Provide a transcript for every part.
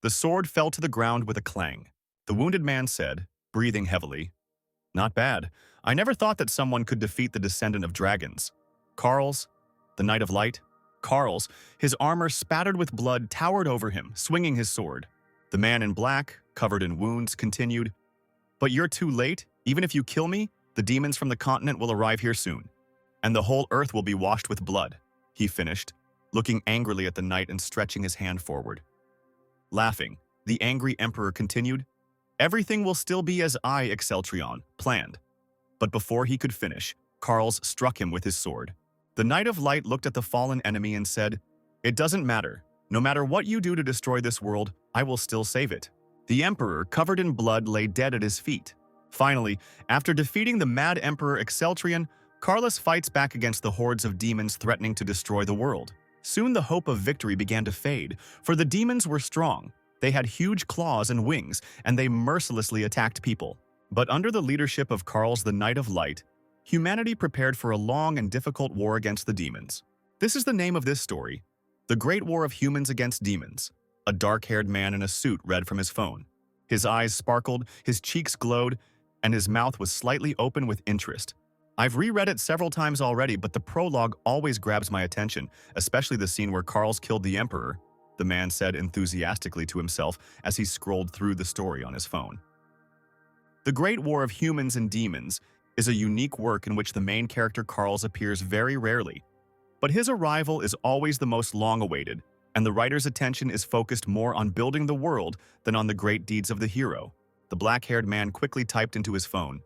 The sword fell to the ground with a clang. The wounded man said, breathing heavily, "Not bad. I never thought that someone could defeat the descendant of dragons. Carl's, the Knight of Light?" Carl's, his armor spattered with blood, towered over him, swinging his sword. The man in black, covered in wounds, continued, "But you're too late. Even if you kill me, the demons from the continent will arrive here soon, and the whole earth will be washed with blood," he finished, looking angrily at the knight and stretching his hand forward. Laughing, the angry emperor continued, "Everything will still be as I, Exceltrion, planned." But before he could finish, Carls struck him with his sword. The Knight of Light looked at the fallen enemy and said, "It doesn't matter. No matter what you do to destroy this world, I will still save it." The emperor, covered in blood, lay dead at his feet. Finally, after defeating the mad emperor Exceltrion, Carlos fights back against the hordes of demons threatening to destroy the world. Soon the hope of victory began to fade, for the demons were strong. They had huge claws and wings, and they mercilessly attacked people. But under the leadership of Carls the Knight of Light, humanity prepared for a long and difficult war against the demons. This is the name of this story, The Great War of Humans Against Demons. A dark-haired man in a suit read from his phone. His eyes sparkled, his cheeks glowed, and his mouth was slightly open with interest. I've reread it several times already, but the prologue always grabs my attention, especially the scene where Carls killed the Emperor, the man said enthusiastically to himself as he scrolled through the story on his phone. The Great War of Humans and Demons is a unique work in which the main character Carls appears very rarely, but his arrival is always the most long-awaited, and the writer's attention is focused more on building the world than on the great deeds of the hero. The black-haired man quickly typed into his phone,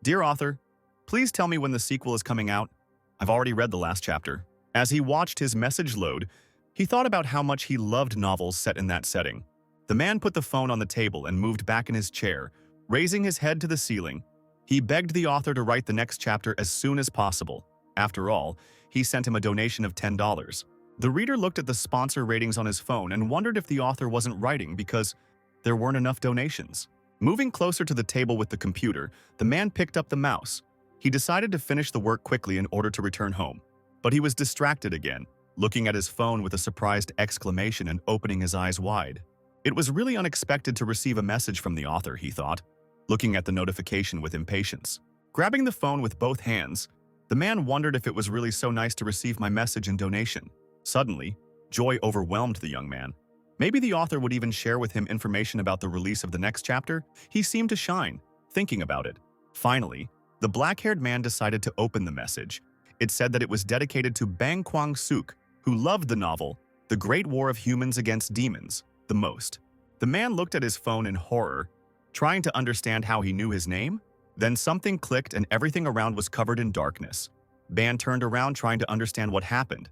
"Dear author, please tell me when the sequel is coming out. I've already read the last chapter." As he watched his message load, he thought about how much he loved novels set in that setting. The man put the phone on the table and moved back in his chair, raising his head to the ceiling. He begged the author to write the next chapter as soon as possible. After all, he sent him a donation of $10. The reader looked at the sponsor ratings on his phone and wondered if the author wasn't writing because there weren't enough donations. Moving closer to the table with the computer, the man picked up the mouse. He decided to finish the work quickly in order to return home. But he was distracted again, looking at his phone with a surprised exclamation and opening his eyes wide. It was really unexpected to receive a message from the author, he thought, looking at the notification with impatience. Grabbing the phone with both hands, the man wondered if it was really so nice to receive my message and donation. Suddenly, joy overwhelmed the young man. Maybe the author would even share with him information about the release of the next chapter. He seemed to shine, thinking about it. Finally, the black-haired man decided to open the message. It said that it was dedicated to Bang Kwang-suk, who loved the novel, The Great War of Humans Against Demons, the most. The man looked at his phone in horror, trying to understand how he knew his name. Then something clicked and everything around was covered in darkness. Ban turned around trying to understand what happened.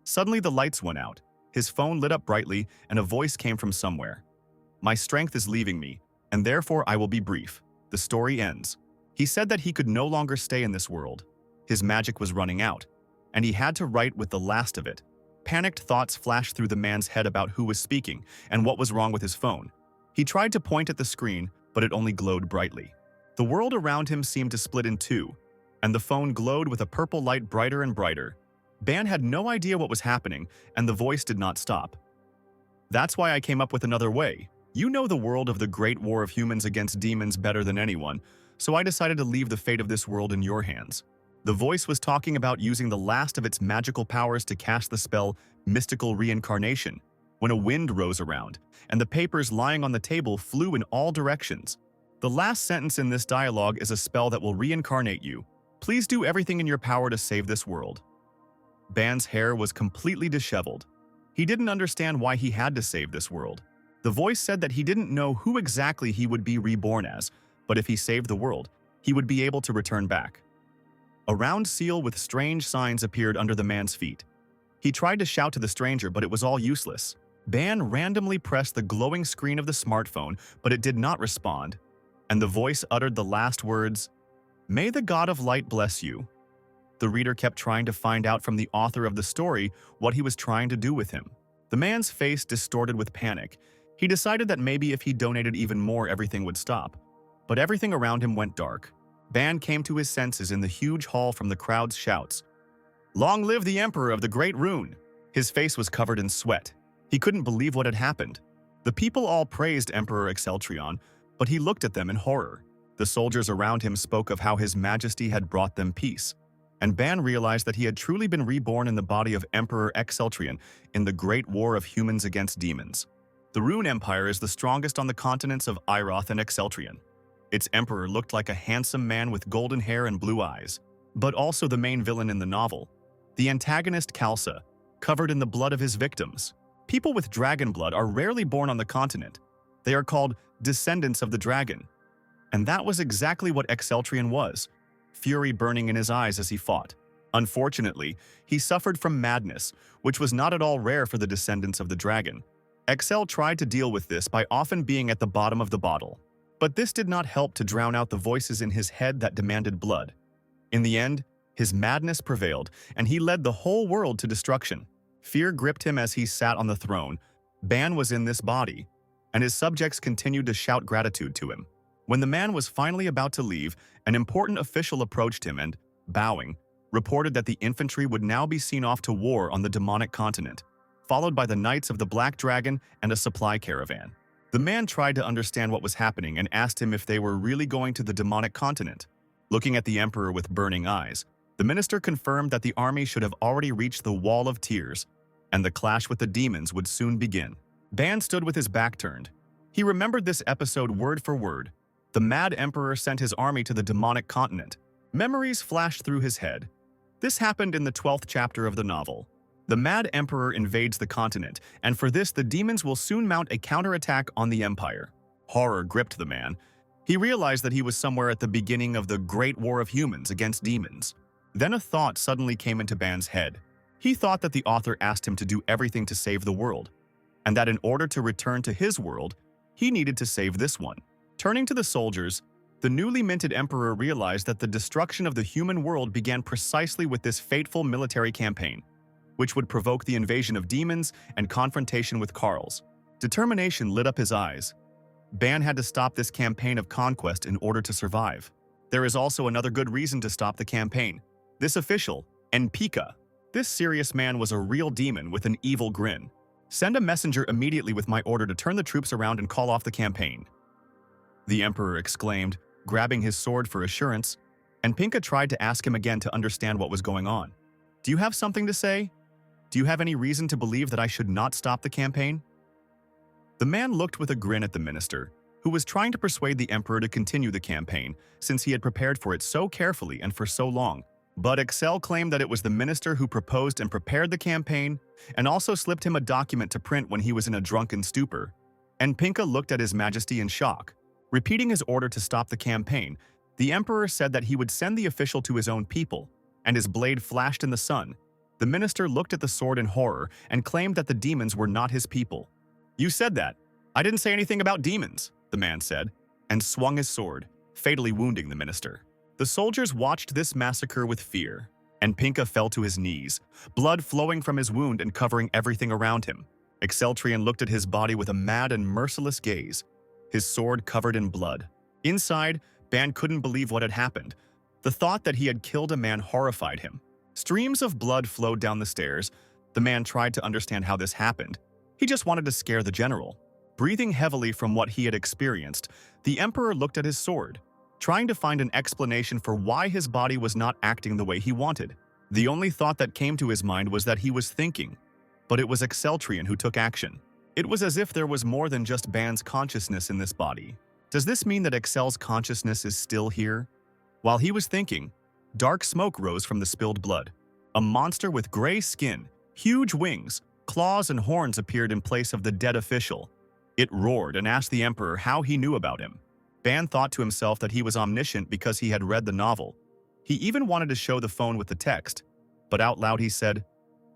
Suddenly the lights went out. His phone lit up brightly and a voice came from somewhere. "My strength is leaving me, and therefore I will be brief. The story ends." He said that he could no longer stay in this world. His magic was running out, and he had to write with the last of it. Panicked thoughts flashed through the man's head about who was speaking and what was wrong with his phone. He tried to point at the screen, but it only glowed brightly. The world around him seemed to split in two, and the phone glowed with a purple light brighter and brighter. Ban had no idea what was happening, and the voice did not stop. "That's why I came up with another way. You know the world of the Great War of Humans Against Demons better than anyone, so I decided to leave the fate of this world in your hands." The voice was talking about using the last of its magical powers to cast the spell Mystical Reincarnation, when a wind rose around, and the papers lying on the table flew in all directions. The last sentence in this dialogue is a spell that will reincarnate you. Please do everything in your power to save this world. Ban's hair was completely disheveled. He didn't understand why he had to save this world. The voice said that he didn't know who exactly he would be reborn as, but if he saved the world, he would be able to return back. A round seal with strange signs appeared under the man's feet. He tried to shout to the stranger, but it was all useless. Ban randomly pressed the glowing screen of the smartphone, but it did not respond, and the voice uttered the last words, "May the God of Light bless you." The reader kept trying to find out from the author of the story what he was trying to do with him. The man's face distorted with panic. He decided that maybe if he donated even more, everything would stop. But everything around him went dark. Ban came to his senses in the huge hall from the crowd's shouts. "Long live the Emperor of the Great Rune!" His face was covered in sweat. He couldn't believe what had happened. The people all praised Emperor Exceltrion, but he looked at them in horror. The soldiers around him spoke of how His Majesty had brought them peace, and Ban realized that he had truly been reborn in the body of Emperor Exceltrion in the great war of humans against demons. The Rune Empire is the strongest on the continents of Iroth and Exceltrion. Its emperor looked like a handsome man with golden hair and blue eyes, but also the main villain in the novel, the antagonist Khalsa, covered in the blood of his victims. People with dragon blood are rarely born on the continent. They are called descendants of the dragon. And that was exactly what Exceltrion was, fury burning in his eyes as he fought. Unfortunately, he suffered from madness, which was not at all rare for the descendants of the dragon. Excel tried to deal with this by often being at the bottom of the bottle. But this did not help to drown out the voices in his head that demanded blood. In the end, his madness prevailed, and he led the whole world to destruction. Fear gripped him as he sat on the throne. Ban was in this body, and his subjects continued to shout gratitude to him. When the man was finally about to leave, an important official approached him and, bowing, reported that the infantry would now be seen off to war on the demonic continent, followed by the Knights of the Black Dragon and a supply caravan. The man tried to understand what was happening and asked him if they were really going to the demonic continent. Looking at the emperor with burning eyes, the minister confirmed that the army should have already reached the Wall of Tears, and the clash with the demons would soon begin. Ban stood with his back turned. He remembered this episode word for word. The mad emperor sent his army to the demonic continent. Memories flashed through his head. This happened in the 12th chapter of the novel. The mad emperor invades the continent, and for this the demons will soon mount a counterattack on the empire. Horror gripped the man. He realized that he was somewhere at the beginning of the Great War of Humans against demons. Then a thought suddenly came into Ban's head. He thought that the author asked him to do everything to save the world, and that in order to return to his world, he needed to save this one. Turning to the soldiers, the newly minted emperor realized that the destruction of the human world began precisely with this fateful military campaign, which would provoke the invasion of demons and confrontation with Carls. Determination lit up his eyes. Ban had to stop this campaign of conquest in order to survive. There is also another good reason to stop the campaign. This official, Enpika. This serious man was a real demon with an evil grin. Send a messenger immediately with my order to turn the troops around and call off the campaign. The emperor exclaimed, grabbing his sword for assurance, and Pinka tried to ask him again to understand what was going on. Do you have something to say? Do you have any reason to believe that I should not stop the campaign? The man looked with a grin at the minister, who was trying to persuade the emperor to continue the campaign, since he had prepared for it so carefully and for so long. But Excel claimed that it was the minister who proposed and prepared the campaign, and also slipped him a document to print when he was in a drunken stupor. And Pinka looked at His Majesty in shock. Repeating his order to stop the campaign, the emperor said that he would send the official to his own people, and his blade flashed in the sun. The minister looked at the sword in horror and claimed that the demons were not his people. You said that. I didn't say anything about demons, the man said, and swung his sword, fatally wounding the minister. The soldiers watched this massacre with fear, and Pinka fell to his knees, blood flowing from his wound and covering everything around him. Exceltrion looked at his body with a mad and merciless gaze, his sword covered in blood. Inside, Ban couldn't believe what had happened. The thought that he had killed a man horrified him. Streams of blood flowed down the stairs. The man tried to understand how this happened. He just wanted to scare the general. Breathing heavily from what he had experienced, the emperor looked at his sword, trying to find an explanation for why his body was not acting the way he wanted. The only thought that came to his mind was that he was thinking, but it was Exceltrion who took action. It was as if there was more than just Ban's consciousness in this body. Does this mean that Excel's consciousness is still here? While he was thinking, dark smoke rose from the spilled blood. A monster with gray skin, huge wings, claws and horns appeared in place of the dead official. It roared and asked the emperor how he knew about him. Ban thought to himself that he was omniscient because he had read the novel. He even wanted to show the phone with the text, but out loud he said,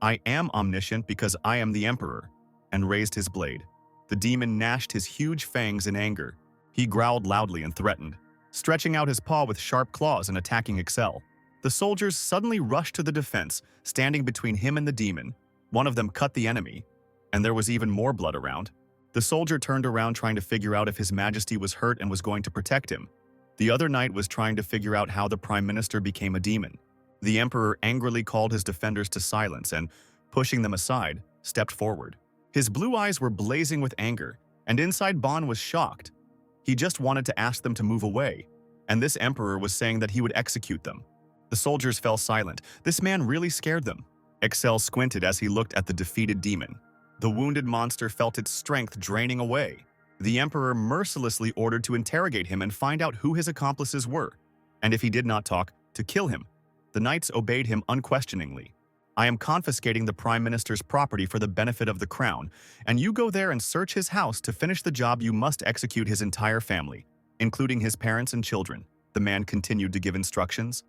"I am omniscient because I am the emperor," and raised his blade. The demon gnashed his huge fangs in anger. He growled loudly and threatened, stretching out his paw with sharp claws and attacking Excel. The soldiers suddenly rushed to the defense, standing between him and the demon. One of them cut the enemy, and there was even more blood around. The soldier turned around trying to figure out if His Majesty was hurt and was going to protect him. The other knight was trying to figure out how the Prime Minister became a demon. The Emperor angrily called his defenders to silence and, pushing them aside, stepped forward. His blue eyes were blazing with anger. And inside Ban was shocked. He just wanted to ask them to move away, and this emperor was saying that he would execute them. The soldiers fell silent. This man really scared them. Excel squinted as he looked at the defeated demon. The wounded monster felt its strength draining away. The emperor mercilessly ordered to interrogate him and find out who his accomplices were, and if he did not talk, to kill him. The knights obeyed him unquestioningly. I am confiscating the prime minister's property for the benefit of the crown, and you go there and search his house. To finish the job, you must execute his entire family, including his parents and children. The man continued to give instructions.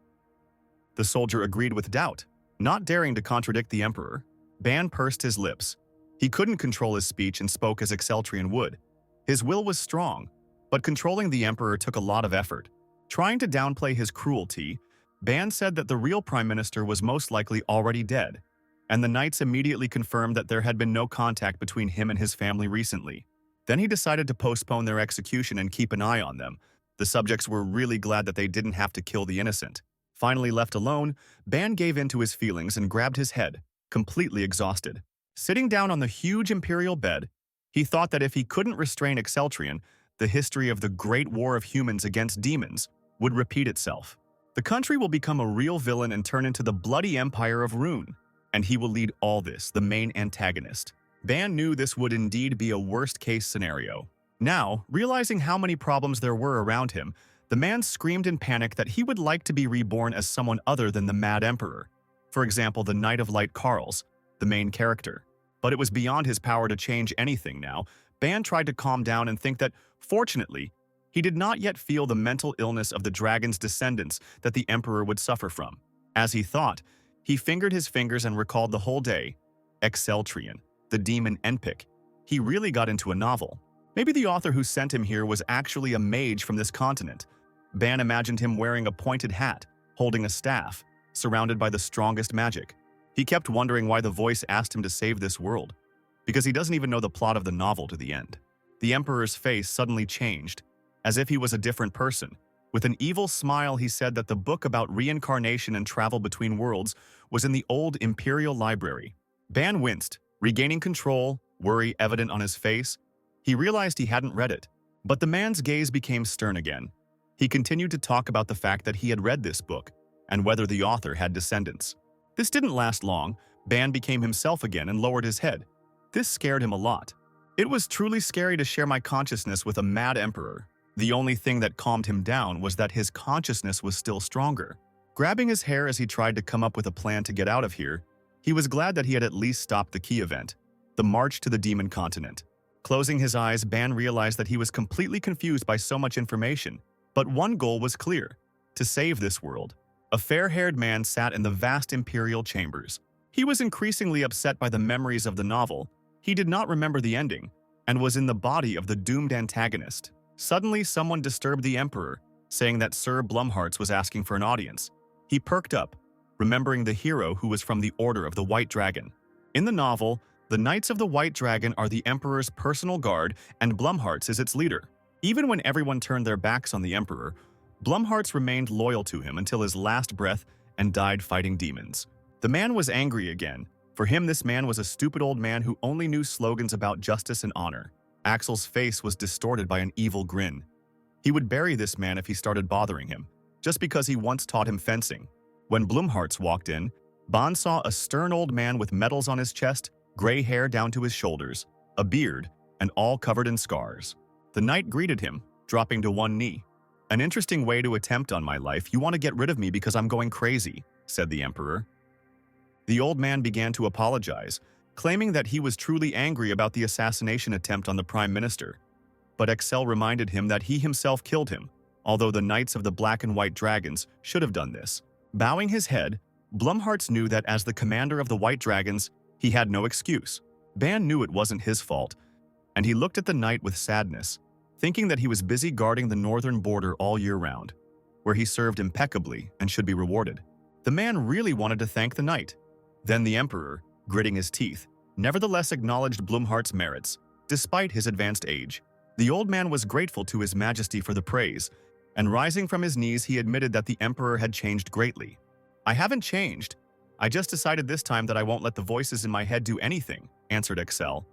The soldier agreed with doubt, not daring to contradict the emperor. Ban pursed his lips. He couldn't control his speech and spoke as Exceltrian would. His will was strong, but controlling the emperor took a lot of effort. Trying to downplay his cruelty, Ban said that the real prime minister was most likely already dead, and the knights immediately confirmed that there had been no contact between him and his family recently. Then he decided to postpone their execution and keep an eye on them. The subjects were really glad that they didn't have to kill the innocent. Finally left alone, Ban gave in to his feelings and grabbed his head, completely exhausted. Sitting down on the huge imperial bed, he thought that if he couldn't restrain Exceltrian, the history of the great war of humans against demons would repeat itself. The country will become a real villain and turn into the bloody empire of Rune, and he will lead all this, the main antagonist. Ban knew this would indeed be a worst-case scenario. Now, realizing how many problems there were around him, the man screamed in panic that he would like to be reborn as someone other than the Mad Emperor. For example, the Knight of Light Karls, the main character. But it was beyond his power to change anything now. Ban tried to calm down and think that, fortunately, he did not yet feel the mental illness of the dragon's descendants that the emperor would suffer from. As he thought, he fingered his fingers and recalled the whole day. Exceltrian, the demon Enpic. He really got into a novel. Maybe the author who sent him here was actually a mage from this continent. Ban imagined him wearing a pointed hat, holding a staff, surrounded by the strongest magic. He kept wondering why the voice asked him to save this world, because he doesn't even know the plot of the novel to the end. The emperor's face suddenly changed, as if he was a different person. With an evil smile, he said that the book about reincarnation and travel between worlds was in the old imperial library. Ban winced, regaining control, worry evident on his face. He realized he hadn't read it, but the man's gaze became stern again. He continued to talk about the fact that he had read this book, and whether the author had descendants. This didn't last long. Ban became himself again and lowered his head. This scared him a lot. It was truly scary to share my consciousness with a mad emperor. The only thing that calmed him down was that his consciousness was still stronger. Grabbing his hair as he tried to come up with a plan to get out of here, he was glad that he had at least stopped the key event, the march to the demon continent. Closing his eyes, Ban realized that he was completely confused by so much information. But one goal was clear: to save this world. A fair-haired man sat in the vast imperial chambers. He was increasingly upset by the memories of the novel. He did not remember the ending, and was in the body of the doomed antagonist. Suddenly, someone disturbed the emperor, saying that Sir Blumhartz was asking for an audience. He perked up, remembering the hero who was from the Order of the White Dragon. In the novel, the Knights of the White Dragon are the emperor's personal guard, and Blumhartz is its leader. Even when everyone turned their backs on the emperor, Blumhartz remained loyal to him until his last breath and died fighting demons. The man was angry again. For him, this man was a stupid old man who only knew slogans about justice and honor. Axel's face was distorted by an evil grin. He would bury this man if he started bothering him, just because he once taught him fencing. When Blumhartz walked in, Ban saw a stern old man with medals on his chest, gray hair down to his shoulders, a beard, and all covered in scars. The knight greeted him, dropping to one knee. "An interesting way to attempt on my life. You want to get rid of me because I'm going crazy," said the emperor. The old man began to apologize, claiming that he was truly angry about the assassination attempt on the prime minister. But Excel reminded him that he himself killed him, although the Knights of the Black and White Dragons should have done this. Bowing his head, Blumhartz knew that as the commander of the White Dragons, he had no excuse. Ban knew it wasn't his fault, and he looked at the knight with sadness, thinking that he was busy guarding the northern border all year round, where he served impeccably and should be rewarded. The man really wanted to thank the knight. Then the emperor, gritting his teeth, nevertheless acknowledged Blumhardt's merits, despite his advanced age. The old man was grateful to His Majesty for the praise, and rising from his knees, he admitted that the emperor had changed greatly. "I haven't changed. I just decided this time that I won't let the voices in my head do anything," answered Excel.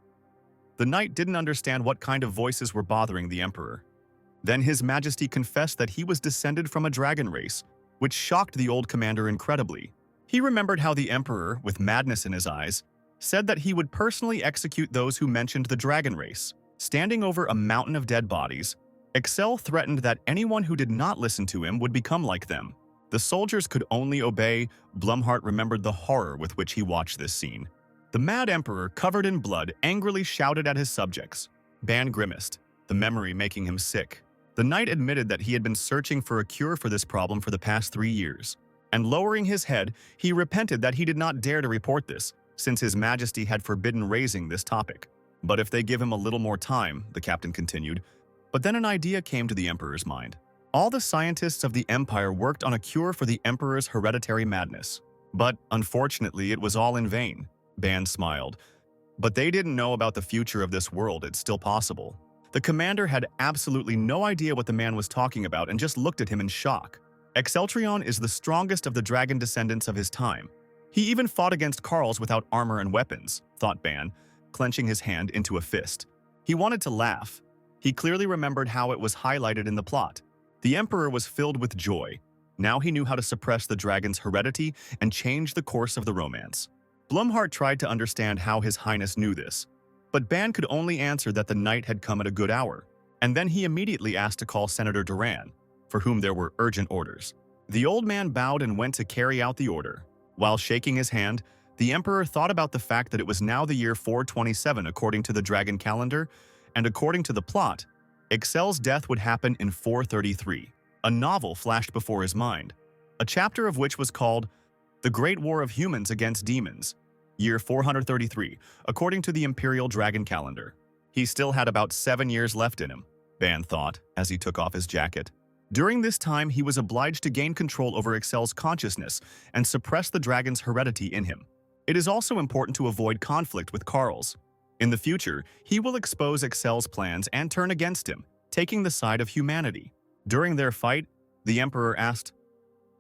The knight didn't understand what kind of voices were bothering the emperor. Then His Majesty confessed that he was descended from a dragon race, which shocked the old commander incredibly. He remembered how the emperor, with madness in his eyes, said that he would personally execute those who mentioned the dragon race. Standing over a mountain of dead bodies, Excel threatened that anyone who did not listen to him would become like them. The soldiers could only obey. Blumhart remembered the horror with which he watched this scene. The mad emperor, covered in blood, angrily shouted at his subjects. Ban grimaced, the memory making him sick. The knight admitted that he had been searching for a cure for this problem for the past 3 years. And lowering his head, he repented that he did not dare to report this, since His Majesty had forbidden raising this topic. But if they give him a little more time, the captain continued. But then an idea came to the emperor's mind. All the scientists of the empire worked on a cure for the emperor's hereditary madness. But, unfortunately, it was all in vain. Ban smiled. But they didn't know about the future of this world. It's still possible. The commander had absolutely no idea what the man was talking about and just looked at him in shock. Exceltrion is the strongest of the dragon descendants of his time. He even fought against Carls without armor and weapons, thought Ban, clenching his hand into a fist. He wanted to laugh. He clearly remembered how it was highlighted in the plot. The emperor was filled with joy. Now he knew how to suppress the dragon's heredity and change the course of the romance. Blumhart tried to understand how His Highness knew this, but Ban could only answer that the knight had come at a good hour, and then he immediately asked to call Senator Duran, for whom there were urgent orders. The old man bowed and went to carry out the order. While shaking his hand, the emperor thought about the fact that it was now the year 427 according to the dragon calendar, and according to the plot, Excel's death would happen in 433. A novel flashed before his mind, a chapter of which was called The Great War of Humans Against Demons, year 433, according to the imperial dragon calendar. He still had about 7 years left in him, Ban thought, as he took off his jacket. During this time, he was obliged to gain control over Excel's consciousness and suppress the dragon's heredity in him. It is also important to avoid conflict with Carls. In the future, he will expose Excel's plans and turn against him, taking the side of humanity. During their fight, the emperor asked,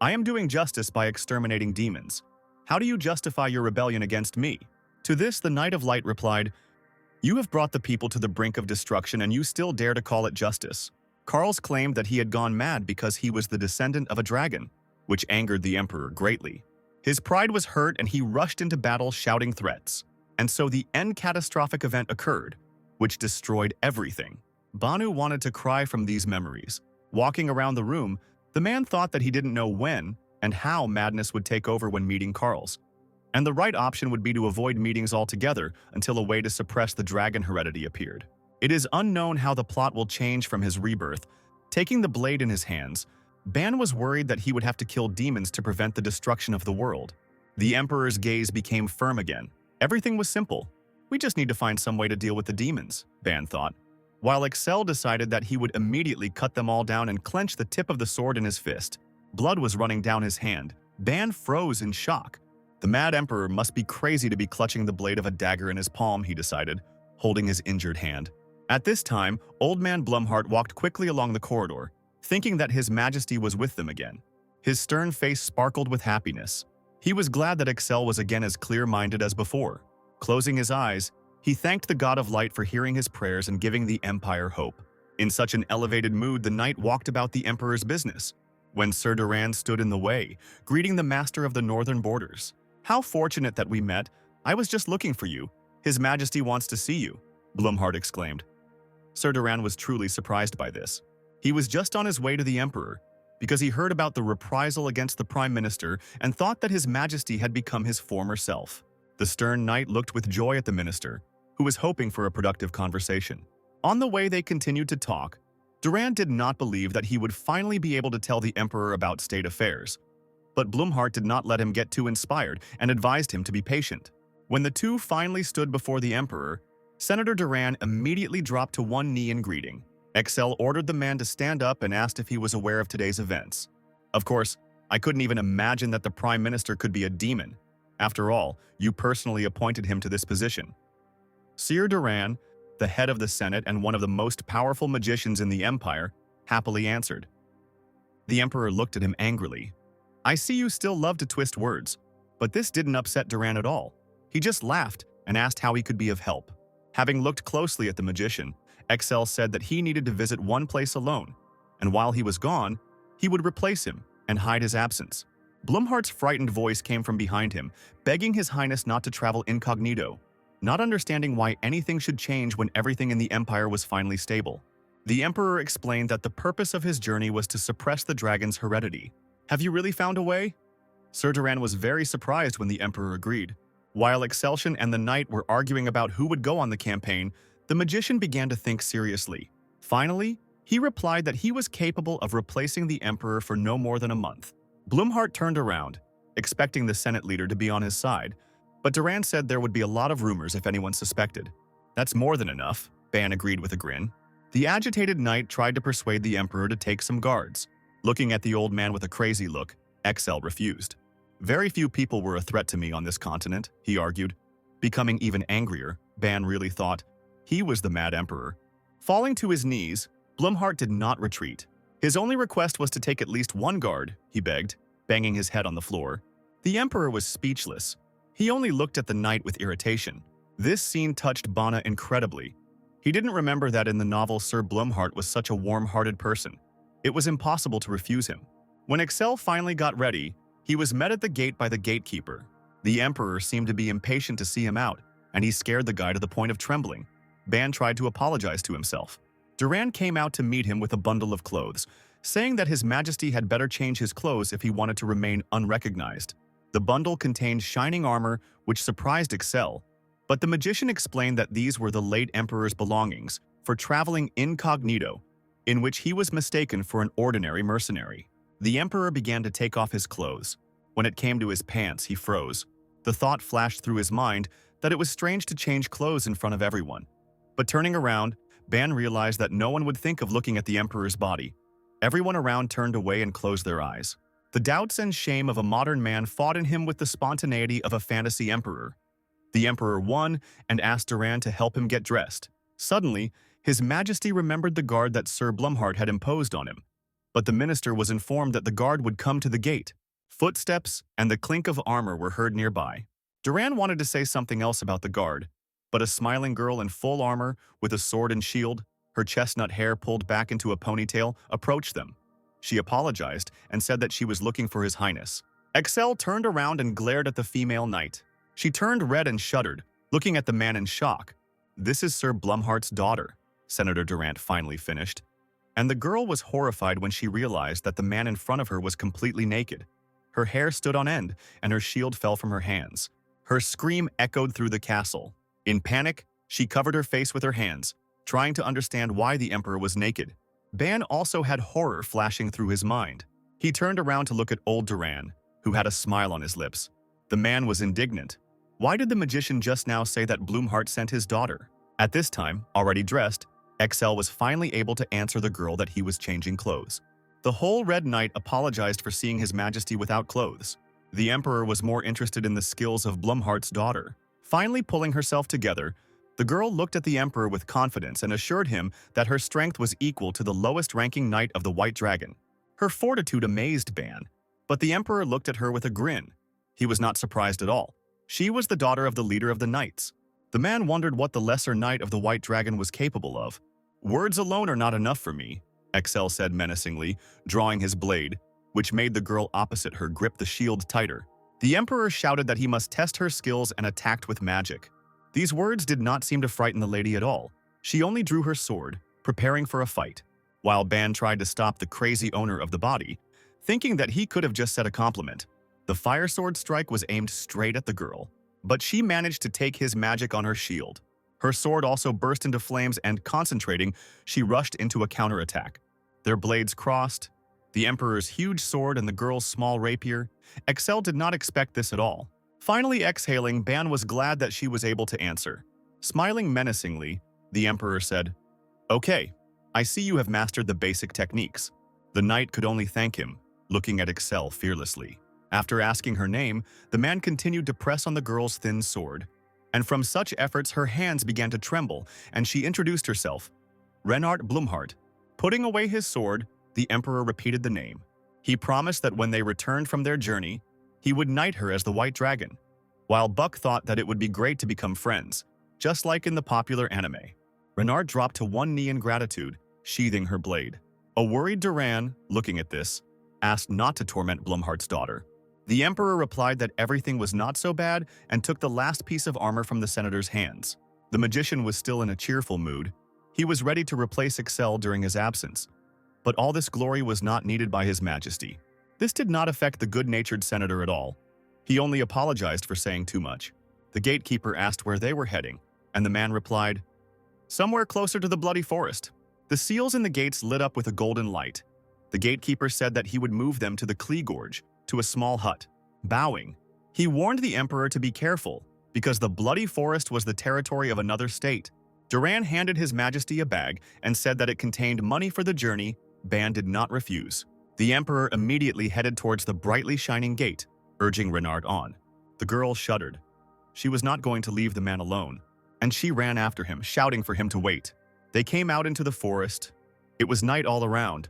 "I am doing justice by exterminating demons. How do you justify your rebellion against me?" To this, the Knight of Light replied, "You have brought the people to the brink of destruction and you still dare to call it justice." Carls claimed that he had gone mad because he was the descendant of a dragon, which angered the emperor greatly. His pride was hurt and he rushed into battle shouting threats. And so the end catastrophic event occurred, which destroyed everything. Banu wanted to cry from these memories. Walking around the room, the man thought that he didn't know when and how madness would take over when meeting Carls. And the right option would be to avoid meetings altogether until a way to suppress the dragon heredity appeared. It is unknown how the plot will change from his rebirth. Taking the blade in his hands, Ban was worried that he would have to kill demons to prevent the destruction of the world. The Emperor's gaze became firm again. Everything was simple. We just need to find some way to deal with the demons, Ban thought. While Excel decided that he would immediately cut them all down and clench the tip of the sword in his fist. Blood was running down his hand. Ban froze in shock. The Mad Emperor must be crazy to be clutching the blade of a dagger in his palm, he decided, holding his injured hand. At this time, Old Man Blumhart walked quickly along the corridor, thinking that His Majesty was with them again. His stern face sparkled with happiness. He was glad that Excel was again as clear-minded as before. Closing his eyes, he thanked the God of Light for hearing his prayers and giving the Empire hope. In such an elevated mood, the knight walked about the Emperor's business, when Sir Duran stood in the way, greeting the master of the northern borders. "How fortunate that we met. I was just looking for you. His Majesty wants to see you," Blumhart exclaimed. Sir Duran was truly surprised by this. He was just on his way to the Emperor, because he heard about the reprisal against the Prime Minister and thought that His Majesty had become his former self. The stern knight looked with joy at the minister, who was hoping for a productive conversation. On the way they continued to talk, Duran did not believe that he would finally be able to tell the Emperor about state affairs. But Blumhart did not let him get too inspired and advised him to be patient. When the two finally stood before the Emperor, Senator Duran immediately dropped to one knee in greeting. Excel ordered the man to stand up and asked if he was aware of today's events. "Of course, I couldn't even imagine that the Prime Minister could be a demon. After all, you personally appointed him to this position." Sir Duran, the head of the Senate and one of the most powerful magicians in the Empire, happily answered. The Emperor looked at him angrily. "I see you still love to twist words." But this didn't upset Duran at all. He just laughed and asked how he could be of help. Having looked closely at the magician, Excel said that he needed to visit one place alone, and while he was gone, he would replace him and hide his absence. Blumhart's frightened voice came from behind him, begging His Highness not to travel incognito, not understanding why anything should change when everything in the Empire was finally stable. The Emperor explained that the purpose of his journey was to suppress the dragon's heredity. "Have you really found a way?" Sir Duran was very surprised when the Emperor agreed. While Excelsior and the Knight were arguing about who would go on the campaign, the magician began to think seriously. Finally, he replied that he was capable of replacing the Emperor for no more than a month. Blumhart turned around, expecting the Senate leader to be on his side, but Duran said there would be a lot of rumors if anyone suspected. "That's more than enough," Ban agreed with a grin. The agitated knight tried to persuade the Emperor to take some guards. Looking at the old man with a crazy look, Excel refused. "Very few people were a threat to me on this continent," he argued. Becoming even angrier, Ban really thought he was the Mad Emperor. Falling to his knees, Blumhart did not retreat. His only request was to take at least one guard, he begged, banging his head on the floor. The Emperor was speechless. He only looked at the knight with irritation. This scene touched Bana incredibly. He didn't remember that in the novel Sir Blumhart was such a warm-hearted person. It was impossible to refuse him. When Excel finally got ready, he was met at the gate by the gatekeeper. The Emperor seemed to be impatient to see him out, and he scared the guy to the point of trembling. Ban tried to apologize to himself. Duran came out to meet him with a bundle of clothes, saying that His Majesty had better change his clothes if he wanted to remain unrecognized. The bundle contained shining armor, which surprised Excel, but the magician explained that these were the late Emperor's belongings for traveling incognito, in which he was mistaken for an ordinary mercenary. The Emperor began to take off his clothes. When it came to his pants, he froze. The thought flashed through his mind that it was strange to change clothes in front of everyone. But turning around, Ban realized that no one would think of looking at the Emperor's body. Everyone around turned away and closed their eyes. The doubts and shame of a modern man fought in him with the spontaneity of a fantasy emperor. The Emperor won and asked Duran to help him get dressed. Suddenly, His Majesty remembered the guard that Sir Blumhart had imposed on him. But the minister was informed that the guard would come to the gate. Footsteps and the clink of armor were heard nearby. Duran wanted to say something else about the guard, but a smiling girl in full armor with a sword and shield, her chestnut hair pulled back into a ponytail, approached them. She apologized and said that she was looking for His Highness. Excel turned around and glared at the female knight. She turned red and shuddered, looking at the man in shock. "This is Sir Blumhart's daughter," Senator Durant finally finished. And the girl was horrified when she realized that the man in front of her was completely naked. Her hair stood on end, and her shield fell from her hands. Her scream echoed through the castle. In panic, she covered her face with her hands, trying to understand why the Emperor was naked. Ban also had horror flashing through his mind. He turned around to look at old Duran, who had a smile on his lips. The man was indignant. Why did the magician just now say that Blumhart sent his daughter? At this time, already dressed, Excel was finally able to answer the girl that he was changing clothes. The whole Red Knight apologized for seeing His Majesty without clothes. The Emperor was more interested in the skills of Blumhart's daughter. Finally pulling herself together, the girl looked at the Emperor with confidence and assured him that her strength was equal to the lowest-ranking knight of the White Dragon. Her fortitude amazed Ban, but the Emperor looked at her with a grin. He was not surprised at all. She was the daughter of the leader of the knights. The man wondered what the lesser knight of the White Dragon was capable of. "Words alone are not enough for me," Excel said menacingly, drawing his blade, which made the girl opposite her grip the shield tighter. The Emperor shouted that he must test her skills and attacked with magic. These words did not seem to frighten the lady at all. She only drew her sword, preparing for a fight, while Ban tried to stop the crazy owner of the body, thinking that he could have just said a compliment. The fire sword strike was aimed straight at the girl, but she managed to take his magic on her shield. Her sword also burst into flames and, concentrating, she rushed into a counterattack. Their blades crossed, the Emperor's huge sword and the girl's small rapier. Excel did not expect this at all. Finally exhaling, Ban was glad that she was able to answer. Smiling menacingly, the Emperor said, "Okay, I see you have mastered the basic techniques." The knight could only thank him, looking at Excel fearlessly. After asking her name, the man continued to press on the girl's thin sword. And from such efforts, her hands began to tremble, and she introduced herself. Renard Blumhart. Putting away his sword, the Emperor repeated the name. He promised that when they returned from their journey, he would knight her as the White Dragon. While Buck thought that it would be great to become friends, just like in the popular anime. Renard dropped to one knee in gratitude, sheathing her blade. A worried Duran, looking at this, asked not to torment Blumhart's daughter. The Emperor replied that everything was not so bad and took the last piece of armor from the senator's hands. The magician was still in a cheerful mood. He was ready to replace Excel during his absence. But all this glory was not needed by His Majesty. This did not affect the good-natured senator at all. He only apologized for saying too much. The gatekeeper asked where they were heading, and the man replied, "Somewhere closer to the bloody forest." The seals in the gates lit up with a golden light. The gatekeeper said that he would move them to the Klee Gorge, to a small hut. Bowing, he warned the Emperor to be careful, because the bloody forest was the territory of another state. Duran handed His Majesty a bag and said that it contained money for the journey. Ban did not refuse. The Emperor immediately headed towards the brightly shining gate, urging Renard on. The girl shuddered. She was not going to leave the man alone, and she ran after him, shouting for him to wait. They came out into the forest. It was night all around.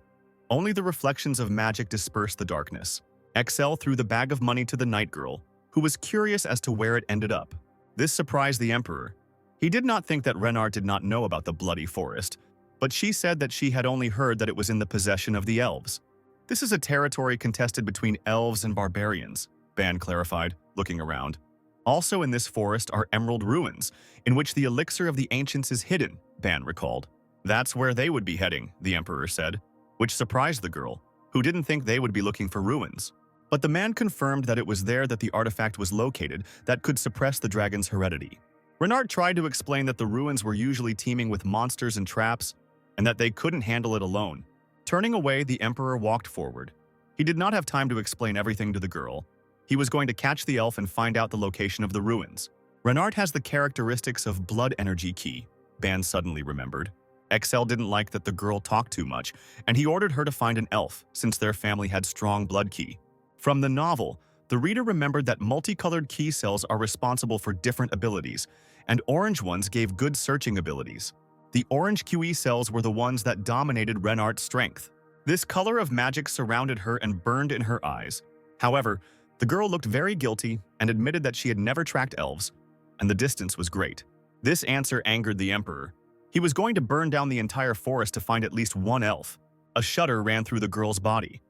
Only the reflections of magic dispersed the darkness. Excel threw the bag of money to the night girl, who was curious as to where it ended up. This surprised the Emperor. He did not think that Renard did not know about the bloody forest, but she said that she had only heard that it was in the possession of the elves. This is a territory contested between elves and barbarians, Ban clarified, looking around. Also in this forest are emerald ruins, in which the elixir of the ancients is hidden, Ban recalled. That's where they would be heading, the Emperor said, which surprised the girl, who didn't think they would be looking for ruins. But the man confirmed that it was there that the artifact was located that could suppress the dragon's heredity. Renard tried to explain that the ruins were usually teeming with monsters and traps, and that they couldn't handle it alone. Turning away, the Emperor walked forward. He did not have time to explain everything to the girl. He was going to catch the elf and find out the location of the ruins. Renard has the characteristics of blood energy key, Ban suddenly remembered. Excel didn't like that the girl talked too much, and he ordered her to find an elf, since their family had strong blood key. From the novel, the reader remembered that multicolored key cells are responsible for different abilities, and orange ones gave good searching abilities. The orange QE cells were the ones that dominated Renard's strength. This color of magic surrounded her and burned in her eyes. However, the girl looked very guilty and admitted that she had never tracked elves, and the distance was great. This answer angered the Emperor. He was going to burn down the entire forest to find at least one elf. A shudder ran through the girl's body.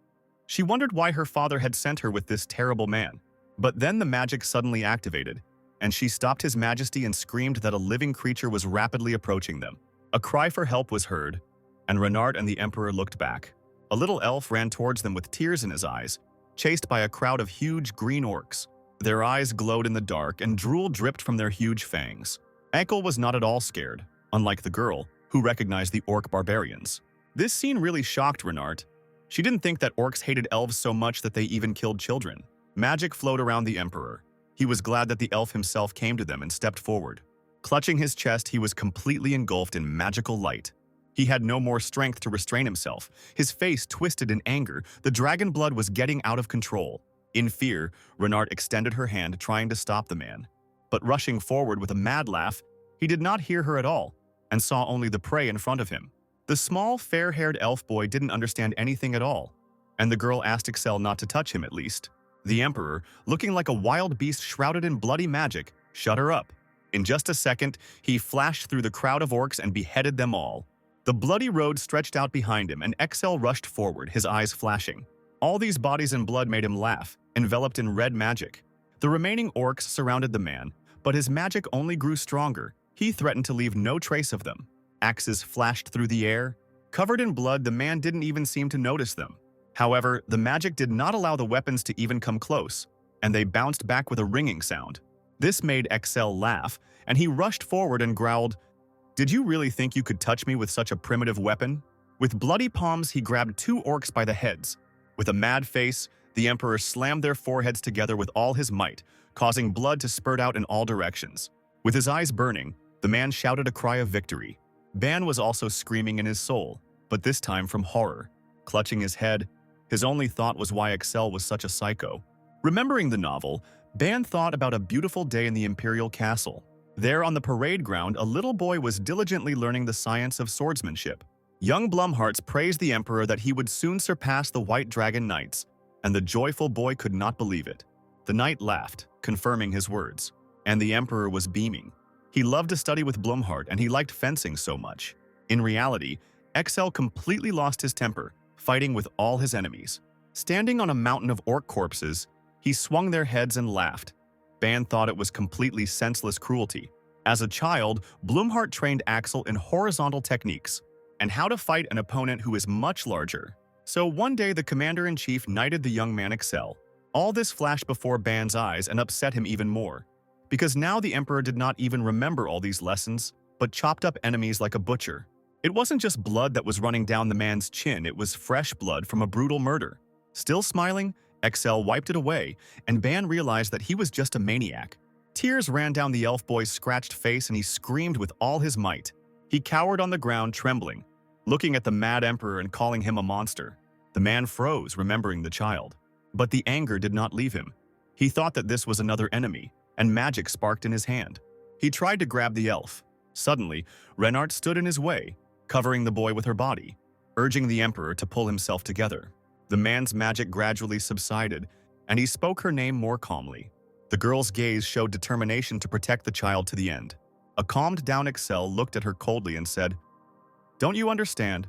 She wondered why her father had sent her with this terrible man. But then the magic suddenly activated, and she stopped His Majesty and screamed that a living creature was rapidly approaching them. A cry for help was heard, and Renard and the Emperor looked back. A little elf ran towards them with tears in his eyes, chased by a crowd of huge green orcs. Their eyes glowed in the dark, and drool dripped from their huge fangs. Ekel was not at all scared, unlike the girl, who recognized the orc barbarians. This scene really shocked Renard. She didn't think that orcs hated elves so much that they even killed children. Magic flowed around the Emperor. He was glad that the elf himself came to them and stepped forward. Clutching his chest, he was completely engulfed in magical light. He had no more strength to restrain himself. His face twisted in anger. The dragon blood was getting out of control. In fear, Renard extended her hand, trying to stop the man. But rushing forward with a mad laugh, he did not hear her at all, and saw only the prey in front of him. The small, fair-haired elf boy didn't understand anything at all, and the girl asked Excel not to touch him at least. The Emperor, looking like a wild beast shrouded in bloody magic, shut her up. In just a second, he flashed through the crowd of orcs and beheaded them all. The bloody road stretched out behind him, and Excel rushed forward, his eyes flashing. All these bodies and blood made him laugh, enveloped in red magic. The remaining orcs surrounded the man, but his magic only grew stronger. He threatened to leave no trace of them. Axes flashed through the air. Covered in blood, the man didn't even seem to notice them. However, the magic did not allow the weapons to even come close, and they bounced back with a ringing sound. This made Excel laugh, and he rushed forward and growled, "Did you really think you could touch me with such a primitive weapon?" With bloody palms, he grabbed two orcs by the heads. With a mad face, the Emperor slammed their foreheads together with all his might, causing blood to spurt out in all directions. With his eyes burning, the man shouted a cry of victory. Ban was also screaming in his soul, but this time from horror. Clutching his head, his only thought was why Excel was such a psycho. Remembering the novel, Ban thought about a beautiful day in the Imperial Castle. There on the parade ground, a little boy was diligently learning the science of swordsmanship. Young Blumharts praised the Emperor that he would soon surpass the White Dragon Knights, and the joyful boy could not believe it. The knight laughed, confirming his words, and the Emperor was beaming. He loved to study with Blumhardt and he liked fencing so much. In reality, Excel completely lost his temper, fighting with all his enemies. Standing on a mountain of orc corpses, he swung their heads and laughed. Ban thought it was completely senseless cruelty. As a child, Blumhardt trained Axel in horizontal techniques and how to fight an opponent who is much larger. So one day the commander-in-chief knighted the young man Excel. All this flashed before Ban's eyes and upset him even more, because now the emperor did not even remember all these lessons, but chopped up enemies like a butcher. It wasn't just blood that was running down the man's chin, it was fresh blood from a brutal murder. Still smiling, Excel wiped it away, and Ban realized that he was just a maniac. Tears ran down the elf boy's scratched face and he screamed with all his might. He cowered on the ground, trembling, looking at the mad emperor and calling him a monster. The man froze, remembering the child. But the anger did not leave him. He thought that this was another enemy, and magic sparked in his hand. He tried to grab the elf. Suddenly, Renard stood in his way, covering the boy with her body, urging the emperor to pull himself together. The man's magic gradually subsided, and he spoke her name more calmly. The girl's gaze showed determination to protect the child to the end. A calmed-down Excel looked at her coldly and said, "Don't you understand?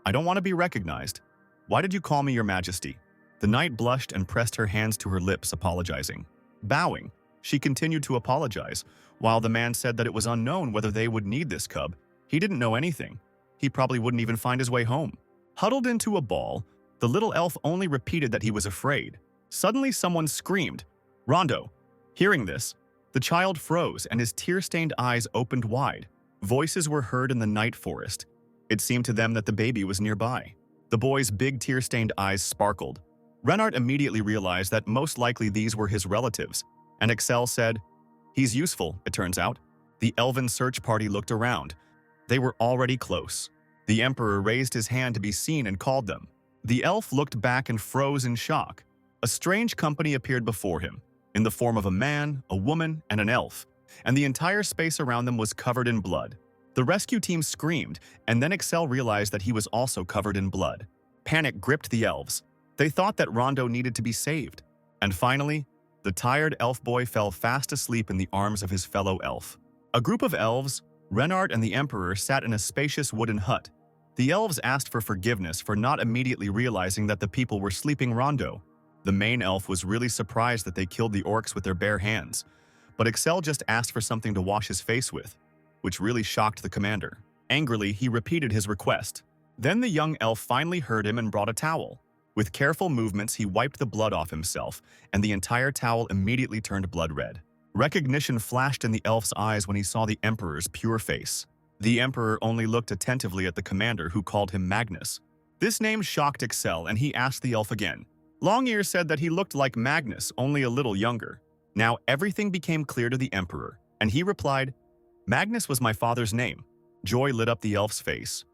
I don't want to be recognized. Why did you call me your majesty?" The knight blushed and pressed her hands to her lips, apologizing. Bowing, she continued to apologize, while the man said that it was unknown whether they would need this cub. He didn't know anything. He probably wouldn't even find his way home. Huddled into a ball, the little elf only repeated that he was afraid. Suddenly someone screamed, "Rondo!" Hearing this, the child froze and his tear-stained eyes opened wide. Voices were heard in the night forest. It seemed to them that the baby was nearby. The boy's big tear-stained eyes sparkled. Renard immediately realized that most likely these were his relatives, and Excel said, "He's useful, it turns out." The elven search party looked around. They were already close. The emperor raised his hand to be seen and called them. The elf looked back and froze in shock. A strange company appeared before him, in the form of a man, a woman, and an elf, and the entire space around them was covered in blood. The rescue team screamed, and then Excel realized that he was also covered in blood. Panic gripped the elves. They thought that Rondo needed to be saved. And finally, the tired elf boy fell fast asleep in the arms of his fellow elf. A group of elves, Renard and the emperor, sat in a spacious wooden hut. The elves asked for forgiveness for not immediately realizing that the people were sleeping Rondo. The main elf was really surprised that they killed the orcs with their bare hands, but Excel just asked for something to wash his face with, which really shocked the commander. Angrily, he repeated his request. Then the young elf finally heard him and brought a towel. With careful movements, he wiped the blood off himself, and the entire towel immediately turned blood red. Recognition flashed in the elf's eyes when he saw the emperor's pure face. The emperor only looked attentively at the commander, who called him Magnus. This name shocked Excel, and he asked the elf again. Longear said that he looked like Magnus, only a little younger. Now everything became clear to the emperor, and he replied, "Magnus was my father's name." Joy lit up the elf's face.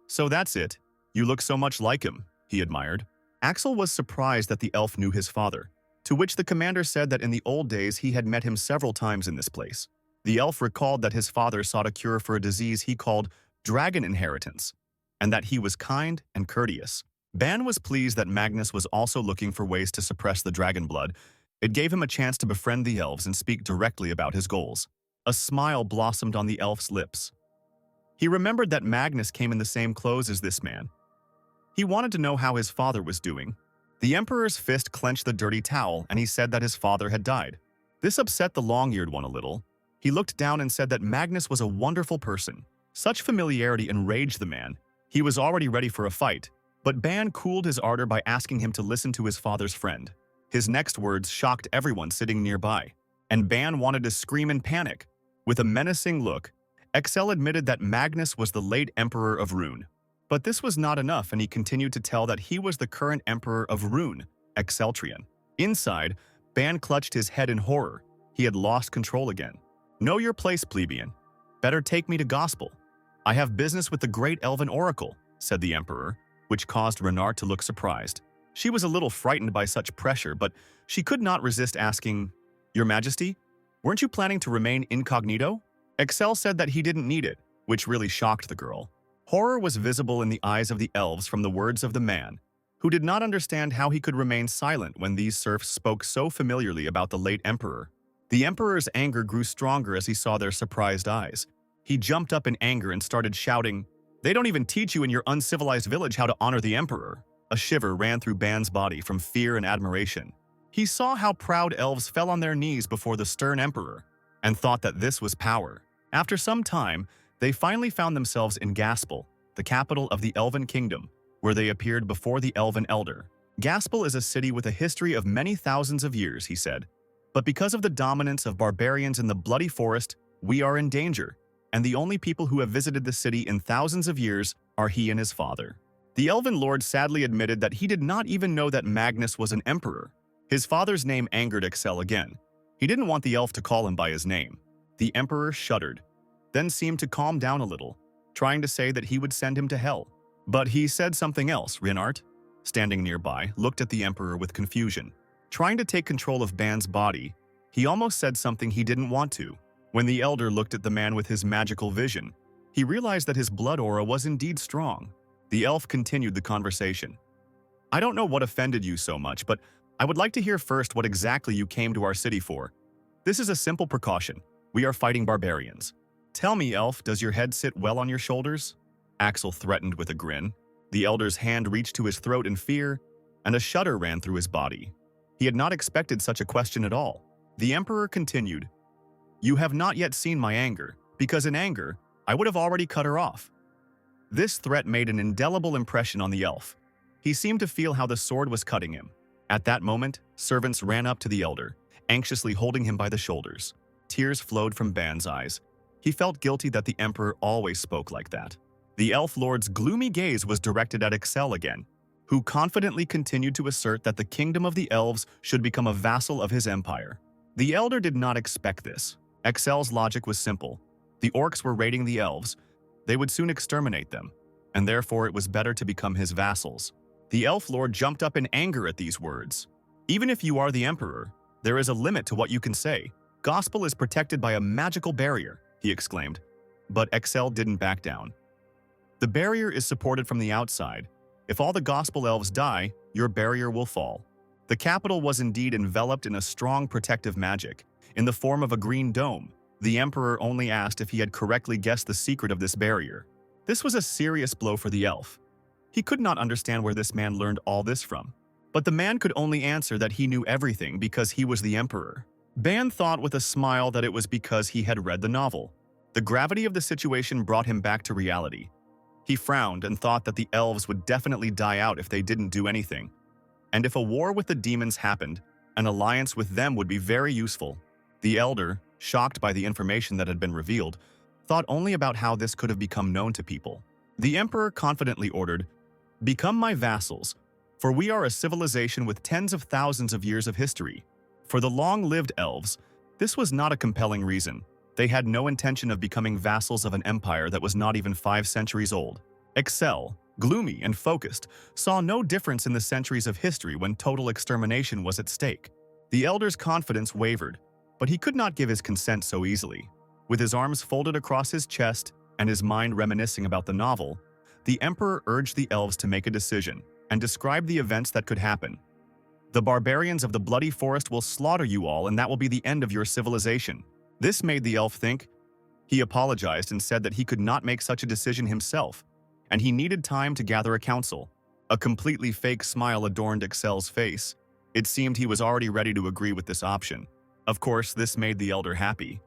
"So that's it. You look so much like him," he admired. Axel was surprised that the elf knew his father, to which the commander said that in the old days he had met him several times in this place. The elf recalled that his father sought a cure for a disease he called dragon inheritance, and that he was kind and courteous. Ban was pleased that Magnus was also looking for ways to suppress the dragon blood. It gave him a chance to befriend the elves and speak directly about his goals. A smile blossomed on the elf's lips. He remembered that Magnus came in the same clothes as this man. He wanted to know how his father was doing. The emperor's fist clenched the dirty towel, and he said that his father had died. This upset the long-eared one a little. He looked down and said that Magnus was a wonderful person. Such familiarity enraged the man. He was already ready for a fight, but Ban cooled his ardor by asking him to listen to his father's friend. His next words shocked everyone sitting nearby, and Ban wanted to scream in panic. With a menacing look, Excel admitted that Magnus was the late Emperor of Rune. But this was not enough, and he continued to tell that he was the current Emperor of Rune, Exceltrian. Inside, Ban clutched his head in horror. He had lost control again. "Know your place, plebeian. Better take me to gospel. I have business with the great elven oracle," said the emperor, which caused Renard to look surprised. She was a little frightened by such pressure, but she could not resist asking, "Your Majesty, weren't you planning to remain incognito?" Excel said that he didn't need it, which really shocked the girl. Horror was visible in the eyes of the elves from the words of the man, who did not understand how he could remain silent when these serfs spoke so familiarly about the late emperor. The emperor's anger grew stronger as he saw their surprised eyes. He jumped up in anger and started shouting, "They don't even teach you in your uncivilized village how to honor the emperor." A shiver ran through Ban's body from fear and admiration. He saw how proud elves fell on their knees before the stern emperor and thought that this was power. After some time, they finally found themselves in Gaspel, the capital of the Elven Kingdom, where they appeared before the Elven Elder. Gaspel is a city with a history of many thousands of years, he said. But because of the dominance of barbarians in the Bloody Forest, we are in danger, and the only people who have visited the city in thousands of years are he and his father. The Elven Lord sadly admitted that he did not even know that Magnus was an emperor. His father's name angered Excel again. He didn't want the elf to call him by his name. The emperor shuddered, then seemed to calm down a little, trying to say that he would send him to hell. But he said something else. Renard, standing nearby, looked at the emperor with confusion. Trying to take control of Ban's body, he almost said something he didn't want to. When the elder looked at the man with his magical vision, he realized that his blood aura was indeed strong. The elf continued the conversation. "I don't know what offended you so much, but I would like to hear first what exactly you came to our city for. This is a simple precaution. We are fighting barbarians. Tell me, elf, does your head sit well on your shoulders?" Axel threatened with a grin. The elder's hand reached to his throat in fear, and a shudder ran through his body. He had not expected such a question at all. The emperor continued, "You have not yet seen my anger, because in anger, I would have already cut her off." This threat made an indelible impression on the elf. He seemed to feel how the sword was cutting him. At that moment, servants ran up to the elder, anxiously holding him by the shoulders. Tears flowed from Ban's eyes. He felt guilty that the emperor always spoke like that. The elf lord's gloomy gaze was directed at Excel again, who confidently continued to assert that the kingdom of the elves should become a vassal of his empire. The elder did not expect this. Excel's logic was simple. The orcs were raiding the elves. They would soon exterminate them, and therefore it was better to become his vassals. The elf lord jumped up in anger at these words. "Even if you are the emperor, there is a limit to what you can say. Gospel is protected by a magical barrier," he exclaimed. But Excel didn't back down. "The barrier is supported from the outside. If all the gospel elves die, your barrier will fall." The capital was indeed enveloped in a strong protective magic, in the form of a green dome. The emperor only asked if he had correctly guessed the secret of this barrier. This was a serious blow for the elf. He could not understand where this man learned all this from. But the man could only answer that he knew everything because he was the emperor. Ban thought with a smile that it was because he had read the novel. The gravity of the situation brought him back to reality. He frowned and thought that the elves would definitely die out if they didn't do anything. And if a war with the demons happened, an alliance with them would be very useful. The elder, shocked by the information that had been revealed, thought only about how this could have become known to people. The emperor confidently ordered, "Become my vassals, for we are a civilization with tens of thousands of years of history." For the long-lived elves, this was not a compelling reason. They had no intention of becoming vassals of an empire that was not even 5 centuries old. Excel, gloomy and focused, saw no difference in the centuries of history when total extermination was at stake. The elder's confidence wavered, but he could not give his consent so easily. With his arms folded across his chest and his mind reminiscing about the novel, the emperor urged the elves to make a decision and describe the events that could happen. "The barbarians of the Bloody Forest will slaughter you all, and that will be the end of your civilization." This made the elf think. He apologized and said that he could not make such a decision himself, and he needed time to gather a council. A completely fake smile adorned Excel's face. It seemed he was already ready to agree with this option. Of course, this made the elder happy.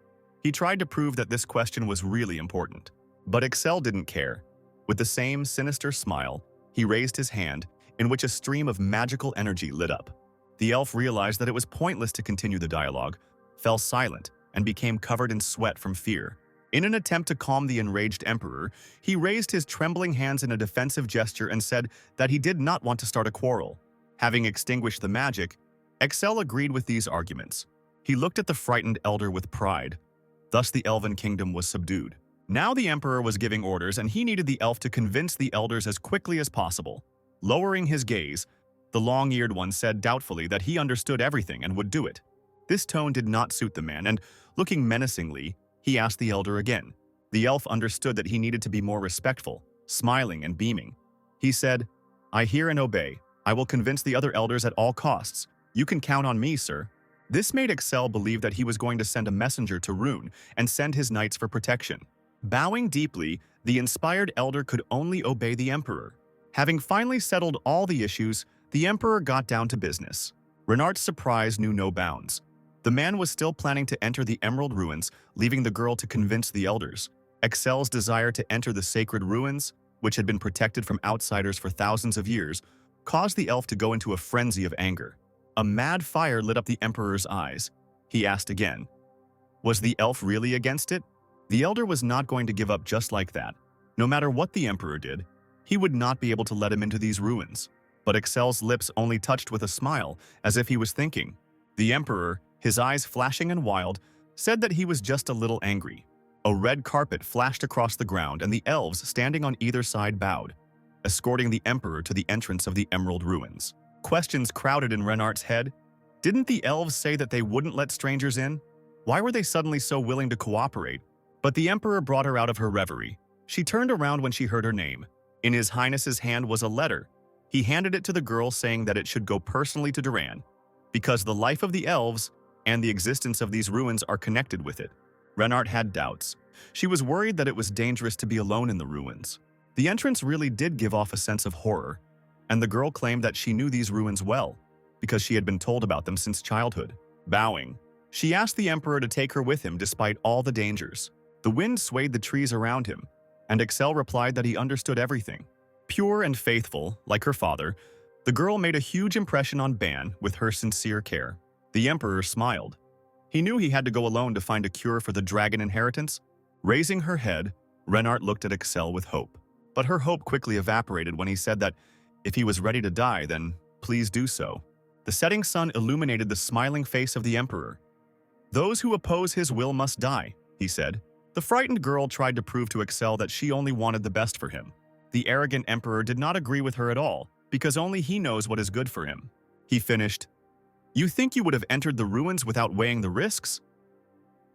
He tried to prove that this question was really important. But Excel didn't care. With the same sinister smile, he raised his hand, in which a stream of magical energy lit up. The elf realized that it was pointless to continue the dialogue, fell silent, and became covered in sweat from fear. In an attempt to calm the enraged emperor, he raised his trembling hands in a defensive gesture and said that he did not want to start a quarrel. Having extinguished the magic, Excel agreed with these arguments. He looked at the frightened elder with pride. Thus the elven kingdom was subdued. Now the emperor was giving orders, and he needed the elf to convince the elders as quickly as possible. Lowering his gaze, the long-eared one said doubtfully that he understood everything and would do it. This tone did not suit the man, and looking menacingly, he asked the elder again. The elf understood that he needed to be more respectful, smiling and beaming. He said, "I hear and obey. I will convince the other elders at all costs. You can count on me, sir." This made Excel believe that he was going to send a messenger to Rune and send his knights for protection. Bowing deeply, the inspired elder could only obey the emperor. Having finally settled all the issues, the emperor got down to business. Renard's surprise knew no bounds. The man was still planning to enter the Emerald Ruins, leaving the girl to convince the elders. Excel's desire to enter the sacred ruins, which had been protected from outsiders for thousands of years, caused the elf to go into a frenzy of anger. A mad fire lit up the emperor's eyes. He asked again. Was the elf really against it? The elder was not going to give up just like that. No matter what the emperor did, he would not be able to let him into these ruins. But Excel's lips only touched with a smile, as if he was thinking. The emperor, his eyes flashing and wild, said that he was just a little angry. A red carpet flashed across the ground and the elves standing on either side bowed, escorting the emperor to the entrance of the Emerald Ruins. Questions crowded in Renard's head. Didn't the elves say that they wouldn't let strangers in? Why were they suddenly so willing to cooperate? But the emperor brought her out of her reverie. She turned around when she heard her name. In His Highness's hand was a letter. He handed it to the girl, saying that it should go personally to Duran, because the life of the elves and the existence of these ruins are connected with it. Renard had doubts. She was worried that it was dangerous to be alone in the ruins. The entrance really did give off a sense of horror, and the girl claimed that she knew these ruins well, because she had been told about them since childhood. Bowing, she asked the emperor to take her with him despite all the dangers. The wind swayed the trees around him, and Excel replied that he understood everything. Pure and faithful, like her father, the girl made a huge impression on Ban with her sincere care. The emperor smiled. He knew he had to go alone to find a cure for the dragon inheritance. Raising her head, Renard looked at Excel with hope. But her hope quickly evaporated when he said that if he was ready to die, then please do so. The setting sun illuminated the smiling face of the emperor. Those who oppose his will must die, he said. The frightened girl tried to prove to Excel that she only wanted the best for him. The arrogant emperor did not agree with her at all, because only he knows what is good for him. He finished, "You think you would have entered the ruins without weighing the risks?"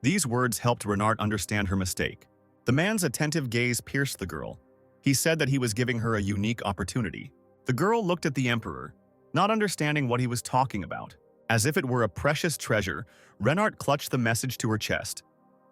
These words helped Renard understand her mistake. The man's attentive gaze pierced the girl. He said that he was giving her a unique opportunity. The girl looked at the emperor, not understanding what he was talking about. As if it were a precious treasure, Renard clutched the message to her chest.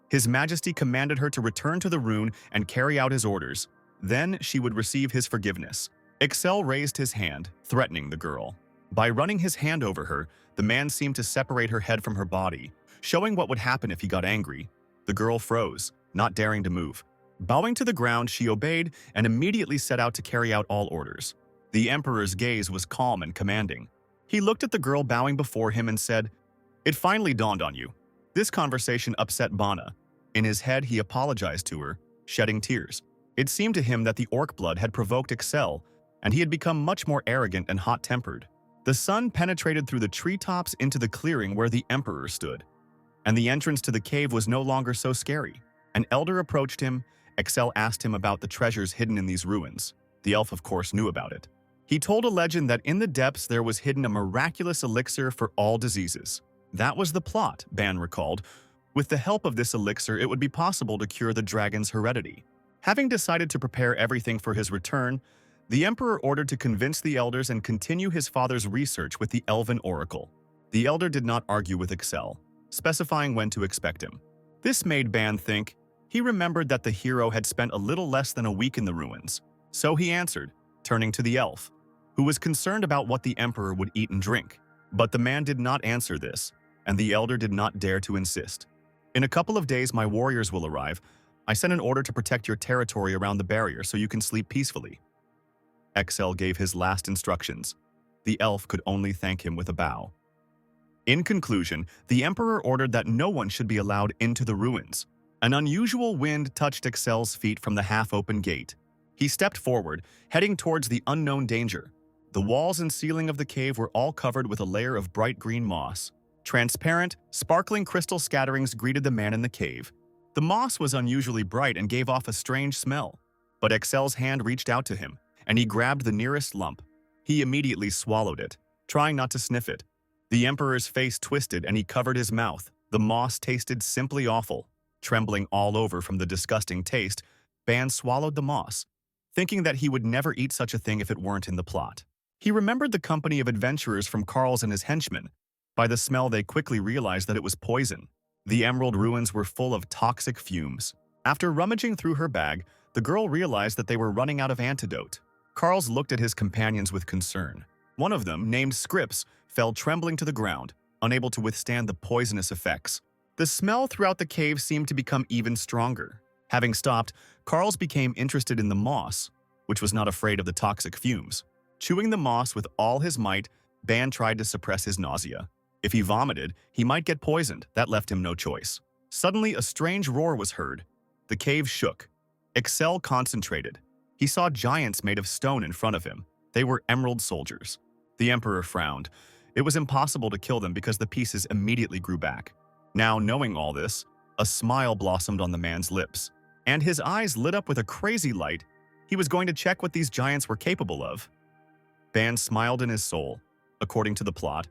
His Majesty commanded her to return to the rune and carry out his orders. Then she would receive his forgiveness. Excel raised his hand, threatening the girl. By running his hand over her, the man seemed to separate her head from her body, showing what would happen if he got angry. The girl froze, not daring to move. Bowing to the ground, she obeyed and immediately set out to carry out all orders. The emperor's gaze was calm and commanding. He looked at the girl bowing before him and said, "It finally dawned on you." This conversation upset Bana. In his head, he apologized to her, shedding tears. It seemed to him that the orc blood had provoked Excel, and he had become much more arrogant and hot-tempered. The sun penetrated through the treetops into the clearing where the emperor stood, and the entrance to the cave was no longer so scary. An elder approached him. Excel asked him about the treasures hidden in these ruins. The elf, of course, knew about it. He told a legend that in the depths there was hidden a miraculous elixir for all diseases. That was the plot, Ban recalled. With the help of this elixir, it would be possible to cure the dragon's heredity. Having decided to prepare everything for his return, the emperor ordered to convince the elders and continue his father's research with the elven oracle. The elder did not argue with Excel, specifying when to expect him. This made Ban think. He remembered that the hero had spent a little less than a week in the ruins. So he answered, turning to the elf, who was concerned about what the emperor would eat and drink. But the man did not answer this, and the elder did not dare to insist. "In a couple of days, my warriors will arrive. I sent an order to protect your territory around the barrier so you can sleep peacefully." Excel gave his last instructions. The elf could only thank him with a bow. In conclusion, the emperor ordered that no one should be allowed into the ruins. An unusual wind touched Excel's feet from the half-open gate. He stepped forward, heading towards the unknown danger. The walls and ceiling of the cave were all covered with a layer of bright green moss. Transparent, sparkling crystal scatterings greeted the man in the cave. The moss was unusually bright and gave off a strange smell. But Excel's hand reached out to him, and he grabbed the nearest lump. He immediately swallowed it, trying not to sniff it. The emperor's face twisted and he covered his mouth. The moss tasted simply awful. Trembling all over from the disgusting taste, Ban swallowed the moss, thinking that he would never eat such a thing if it weren't in the plot. He remembered the company of adventurers from Carl's and his henchmen, By the smell, they quickly realized that it was poison. The emerald ruins were full of toxic fumes. After rummaging through her bag, the girl realized that they were running out of antidote. Carls looked at his companions with concern. One of them, named Scripps, fell trembling to the ground, unable to withstand the poisonous effects. The smell throughout the cave seemed to become even stronger. Having stopped, Carls became interested in the moss, which was not afraid of the toxic fumes. Chewing the moss with all his might, Ban tried to suppress his nausea. If he vomited, he might get poisoned. That left him no choice. Suddenly, a strange roar was heard. The cave shook. Excel concentrated. He saw giants made of stone in front of him. They were emerald soldiers. The Emperor frowned. It was impossible to kill them because the pieces immediately grew back. Now, knowing all this, a smile blossomed on the man's lips, and his eyes lit up with a crazy light. He was going to check what these giants were capable of. Ban smiled in his soul. According to the plot,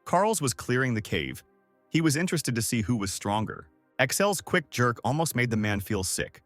Carls was clearing the cave. He was interested to see who was stronger. Excel's quick jerk almost made the man feel sick,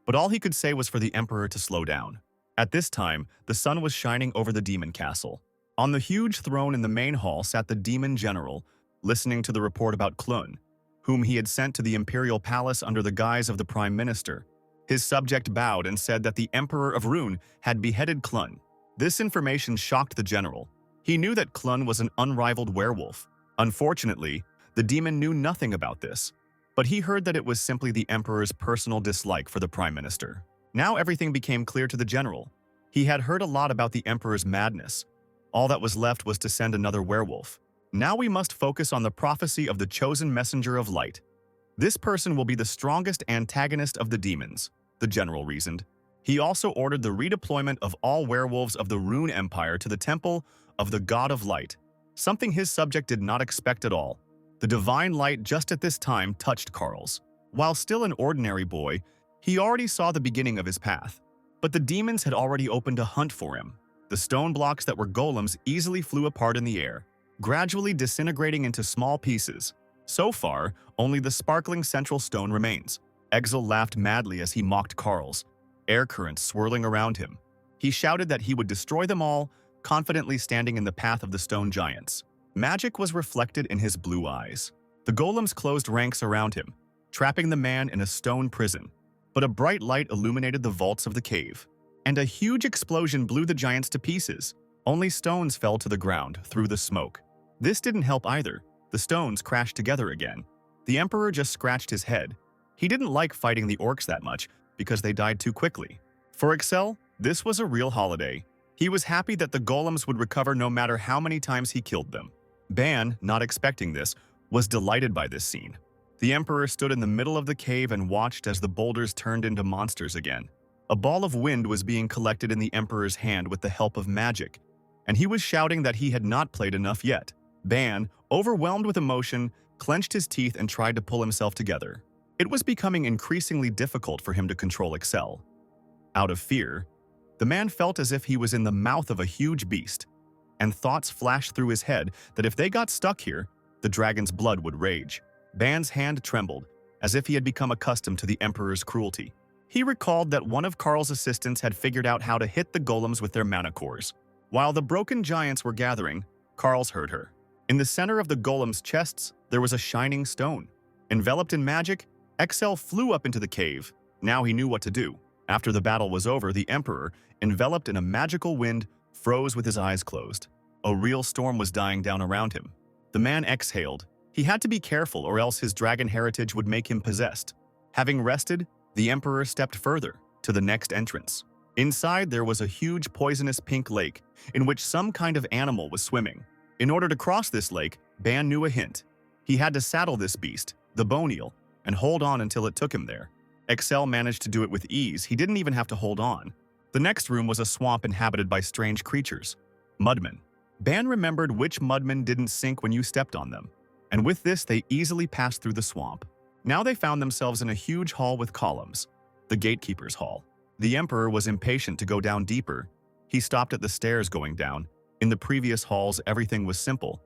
but all he could say was for the Emperor to slow down. At this time, the sun was shining over the demon castle. On the huge throne in the main hall sat the demon general, listening to the report about Clun, whom he had sent to the imperial palace under the guise of the prime minister. His subject bowed and said that the Emperor of Rune had beheaded Clun. This information shocked the general. He knew that Clun was an unrivaled werewolf. Unfortunately, the demon knew nothing about this, but he heard that it was simply the Emperor's personal dislike for the prime minister. Now everything became clear to the general. He had heard a lot about the Emperor's madness. All that was left was to send another werewolf. Now we must focus on the prophecy of the chosen messenger of light. This person will be the strongest antagonist of the demons, the general reasoned. He also ordered the redeployment of all werewolves of the Rune Empire to the temple of the God of Light, something his subject did not expect at all. The divine light just at this time touched Carls. While still an ordinary boy, he already saw the beginning of his path. But the demons had already opened a hunt for him. The stone blocks that were golems easily flew apart in the air, gradually disintegrating into small pieces. So far, only the sparkling central stone remains. Exil laughed madly as he mocked Carls, air currents swirling around him. He shouted that he would destroy them all, confidently standing in the path of the stone giants. Magic was reflected in his blue eyes. The golems closed ranks around him, trapping the man in a stone prison. But a bright light illuminated the vaults of the cave, and a huge explosion blew the giants to pieces. Only stones fell to the ground through the smoke. This didn't help either. The stones crashed together again. The Emperor just scratched his head. He didn't like fighting the orcs that much because they died too quickly. For Excel, this was a real holiday. He was happy that the golems would recover no matter how many times he killed them. Ban, not expecting this, was delighted by this scene. The Emperor stood in the middle of the cave and watched as the boulders turned into monsters again. A ball of wind was being collected in the Emperor's hand with the help of magic, and he was shouting that he had not played enough yet. Ban, overwhelmed with emotion, clenched his teeth and tried to pull himself together. It was becoming increasingly difficult for him to control Excel. Out of fear, the man felt as if he was in the mouth of a huge beast, and thoughts flashed through his head that if they got stuck here, the dragon's blood would rage. Ban's hand trembled, as if he had become accustomed to the Emperor's cruelty. He recalled that one of Carl's assistants had figured out how to hit the golems with their mana cores. While the broken giants were gathering, Carls heard her. In the center of the golems' chests, there was a shining stone. Enveloped in magic, Excel flew up into the cave. Now he knew what to do. After the battle was over, the Emperor, enveloped in a magical wind, froze with his eyes closed. A real storm was dying down around him. The man exhaled. He had to be careful or else his dragon heritage would make him possessed. Having rested, the Emperor stepped further, to the next entrance. Inside there was a huge poisonous pink lake, in which some kind of animal was swimming. In order to cross this lake, Ban knew a hint. He had to saddle this beast, the bone eel, and hold on until it took him there. Excel managed to do it with ease. He didn't even have to hold on. The next room was a swamp inhabited by strange creatures. Mudmen. Ban remembered which mudmen didn't sink when you stepped on them, and with this they easily passed through the swamp. Now they found themselves in a huge hall with columns, the gatekeeper's hall. The Emperor was impatient to go down deeper. He stopped at the stairs going down. In the previous halls, everything was simple,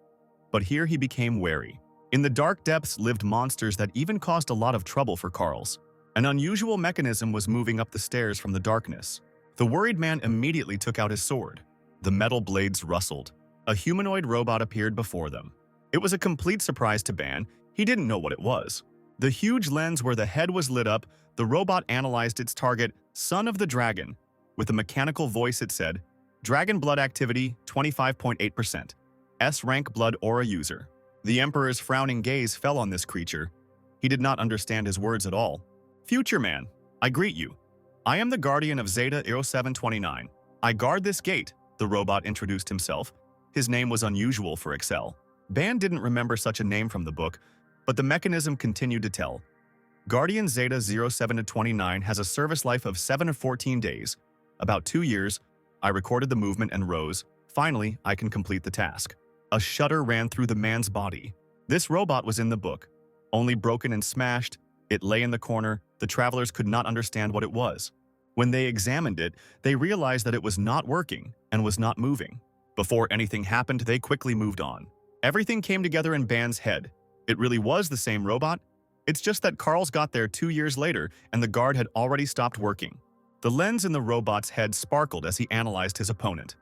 but here he became wary. In the dark depths lived monsters that even caused a lot of trouble for Carls. An unusual mechanism was moving up the stairs from the darkness. The worried man immediately took out his sword. The metal blades rustled. A humanoid robot appeared before them. It was a complete surprise to Ban. He didn't know what it was. The huge lens where the head was lit up, the robot analyzed its target, Son of the Dragon. With a mechanical voice it said, Dragon blood activity 25.8%. S-rank blood aura user. The Emperor's frowning gaze fell on this creature. He did not understand his words at all. Future man, I greet you. I am the guardian of Zeta 0729. I guard this gate, the robot introduced himself. His name was unusual for Excel. Ban didn't remember such a name from the book, but the mechanism continued to tell. Guardian Zeta 0729 has a service life of 7 to 14 days. About 2 years, I recorded the movement and rose. Finally, I can complete the task. A shudder ran through the man's body. This robot was in the book. Only broken and smashed, it lay in the corner. The travelers could not understand what it was. When they examined it, they realized that it was not working and was not moving. Before anything happened, they quickly moved on. Everything came together in Ban's head. It really was the same robot. It's just that Carl's got there 2 years later and the guard had already stopped working. The lens in the robot's head sparkled as he analyzed his opponent.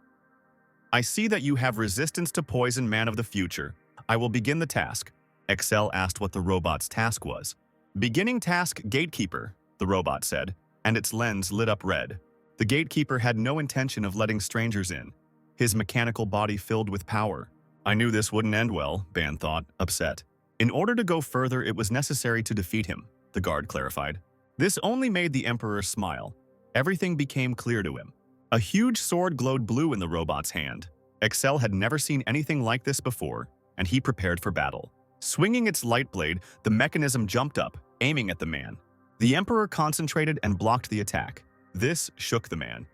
I see that you have resistance to poison, man of the future. I will begin the task. Excel asked what the robot's task was. Beginning task, Gatekeeper, the robot said, and its lens lit up red. The Gatekeeper had no intention of letting strangers in. His mechanical body filled with power. I knew this wouldn't end well, Ban thought, upset. In order to go further, it was necessary to defeat him, the guard clarified. This only made the Emperor smile. Everything became clear to him. A huge sword glowed blue in the robot's hand. Excel had never seen anything like this before, and he prepared for battle. Swinging its light blade, the mechanism jumped up, aiming at the man. The Emperor concentrated and blocked the attack. This shook the man.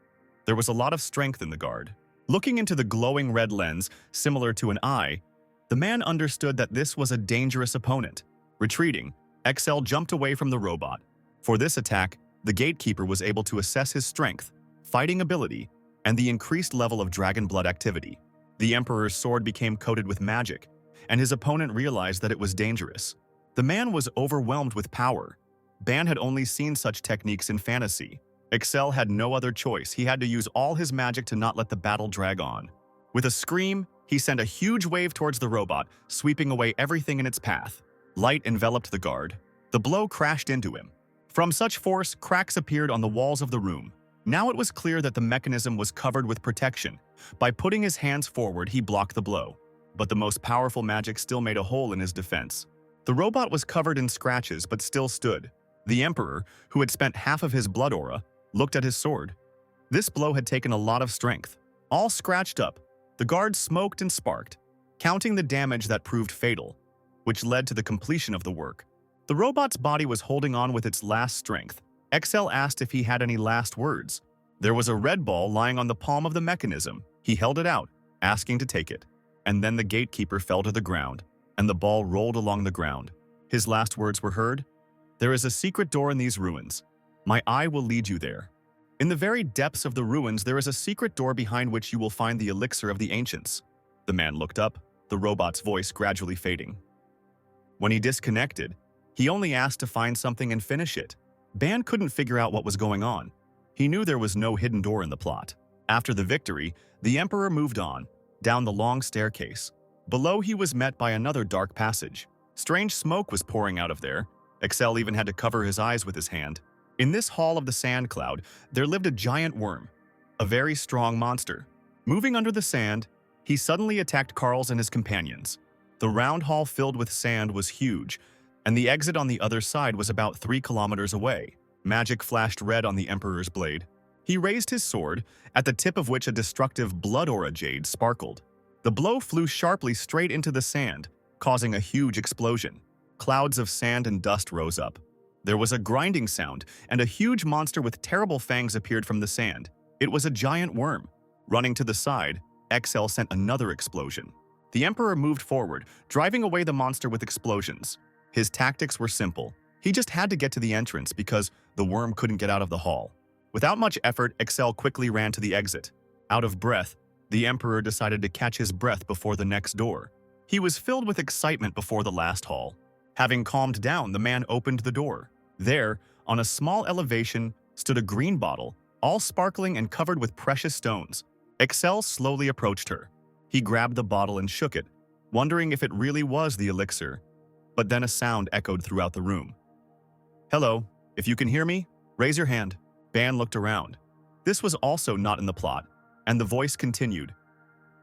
There was a lot of strength in the guard. Looking into the glowing red lens, similar to an eye, the man understood that this was a dangerous opponent. Retreating, Excel jumped away from the robot. For this attack, the Gatekeeper was able to assess his strength, fighting ability, and the increased level of dragon blood activity. The Emperor's sword became coated with magic, and his opponent realized that it was dangerous. The man was overwhelmed with power. Ban had only seen such techniques in fantasy. Excel had no other choice. He had to use all his magic to not let the battle drag on. With a scream, he sent a huge wave towards the robot, sweeping away everything in its path. Light enveloped the guard. The blow crashed into him. From such force, cracks appeared on the walls of the room. Now it was clear that the mechanism was covered with protection. By putting his hands forward, he blocked the blow. But the most powerful magic still made a hole in his defense. The robot was covered in scratches but still stood. The Emperor, who had spent half of his blood aura, looked at his sword. This blow had taken a lot of strength. All scratched up, the guard smoked and sparked, counting the damage that proved fatal, which led to the completion of the work. The robot's body was holding on with its last strength. Excel asked if he had any last words. There was a red ball lying on the palm of the mechanism. He held it out, asking to take it. And then the Gatekeeper fell to the ground, and the ball rolled along the ground. His last words were heard. There is a secret door in these ruins. My eye will lead you there. In the very depths of the ruins, there is a secret door behind which you will find the elixir of the ancients. The man looked up, the robot's voice gradually fading. When he disconnected, he only asked to find something and finish it. Ban couldn't figure out what was going on. He knew there was no hidden door in the plot. After the victory, the Emperor moved on, down the long staircase. Below, he was met by another dark passage. Strange smoke was pouring out of there. Excel even had to cover his eyes with his hand. In this hall of the sand cloud, there lived a giant worm, a very strong monster. Moving under the sand, he suddenly attacked Carls and his companions. The round hall filled with sand was huge, and the exit on the other side was about 3 kilometers away. Magic flashed red on the Emperor's blade. He raised his sword, at the tip of which a destructive blood aura jade sparkled. The blow flew sharply straight into the sand, causing a huge explosion. Clouds of sand and dust rose up. There was a grinding sound, and a huge monster with terrible fangs appeared from the sand. It was a giant worm. Running to the side, Excel sent another explosion. The Emperor moved forward, driving away the monster with explosions. His tactics were simple. He just had to get to the entrance because the worm couldn't get out of the hall. Without much effort, Excel quickly ran to the exit. Out of breath, the Emperor decided to catch his breath before the next door. He was filled with excitement before the last hall. Having calmed down, the man opened the door. There, on a small elevation, stood a green bottle, all sparkling and covered with precious stones. Excel slowly approached her. He grabbed the bottle and shook it, wondering if it really was the elixir. But then a sound echoed throughout the room. "Hello, if you can hear me, raise your hand." Ban looked around. This was also not in the plot, and the voice continued.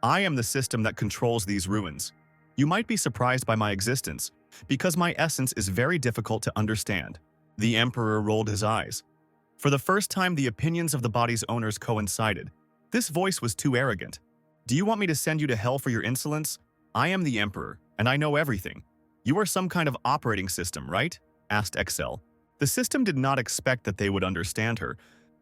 "I am the system that controls these ruins. You might be surprised by my existence, because my essence is very difficult to understand." The Emperor rolled his eyes. For the first time, the opinions of the body's owners coincided. This voice was too arrogant. "Do you want me to send you to hell for your insolence? I am the Emperor, and I know everything. You are some kind of operating system, right?" asked Excel. The system did not expect that they would understand her,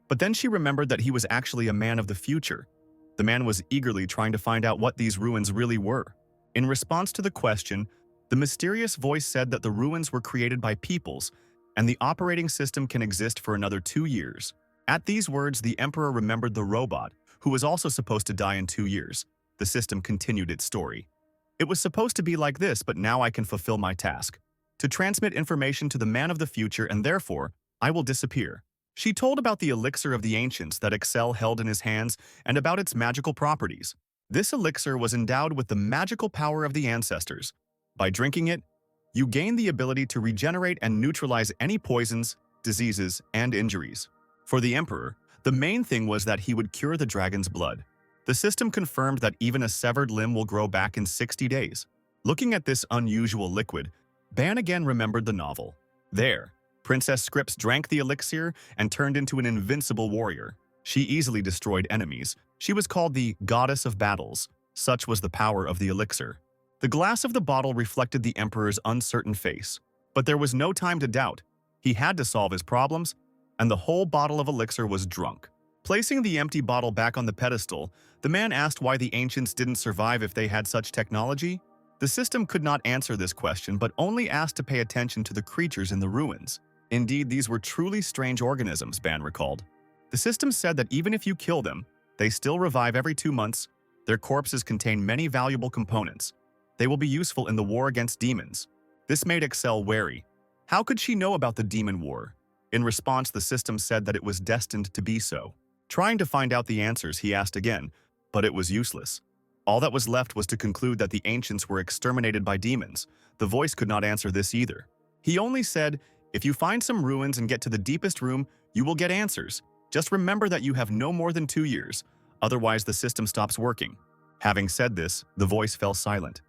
but then she remembered that he was actually a man of the future. The man was eagerly trying to find out what these ruins really were. In response to the question, the mysterious voice said that the ruins were created by peoples, and the operating system can exist for another 2 years. At these words, the Emperor remembered the robot, who was also supposed to die in 2 years. The system continued its story. "It was supposed to be like this, but now I can fulfill my task. To transmit information to the man of the future, and therefore, I will disappear." She told about the elixir of the ancients that Excel held in his hands and about its magical properties. This elixir was endowed with the magical power of the ancestors. By drinking it, you gain the ability to regenerate and neutralize any poisons, diseases, and injuries. For the Emperor, the main thing was that he would cure the dragon's blood. The system confirmed that even a severed limb will grow back in 60 days. Looking at this unusual liquid, Ban again remembered the novel. There, Princess Scripps drank the elixir and turned into an invincible warrior. She easily destroyed enemies. She was called the Goddess of Battles. Such was the power of the elixir. The glass of the bottle reflected the Emperor's uncertain face. But there was no time to doubt. He had to solve his problems, and the whole bottle of elixir was drunk. Placing the empty bottle back on the pedestal, the man asked why the ancients didn't survive if they had such technology. The system could not answer this question, but only asked to pay attention to the creatures in the ruins. Indeed, these were truly strange organisms, Ban recalled. The system said that even if you kill them, they still revive every 2 months. Their corpses contain many valuable components. They will be useful in the war against demons. This made Excel wary. How could she know about the demon war? In response, the system said that it was destined to be so. Trying to find out the answers, he asked again, but it was useless. All that was left was to conclude that the ancients were exterminated by demons. The voice could not answer this either. He only said, "If you find some ruins and get to the deepest room, you will get answers. Just remember that you have no more than 2 years, otherwise the system stops working." Having said this, the voice fell silent.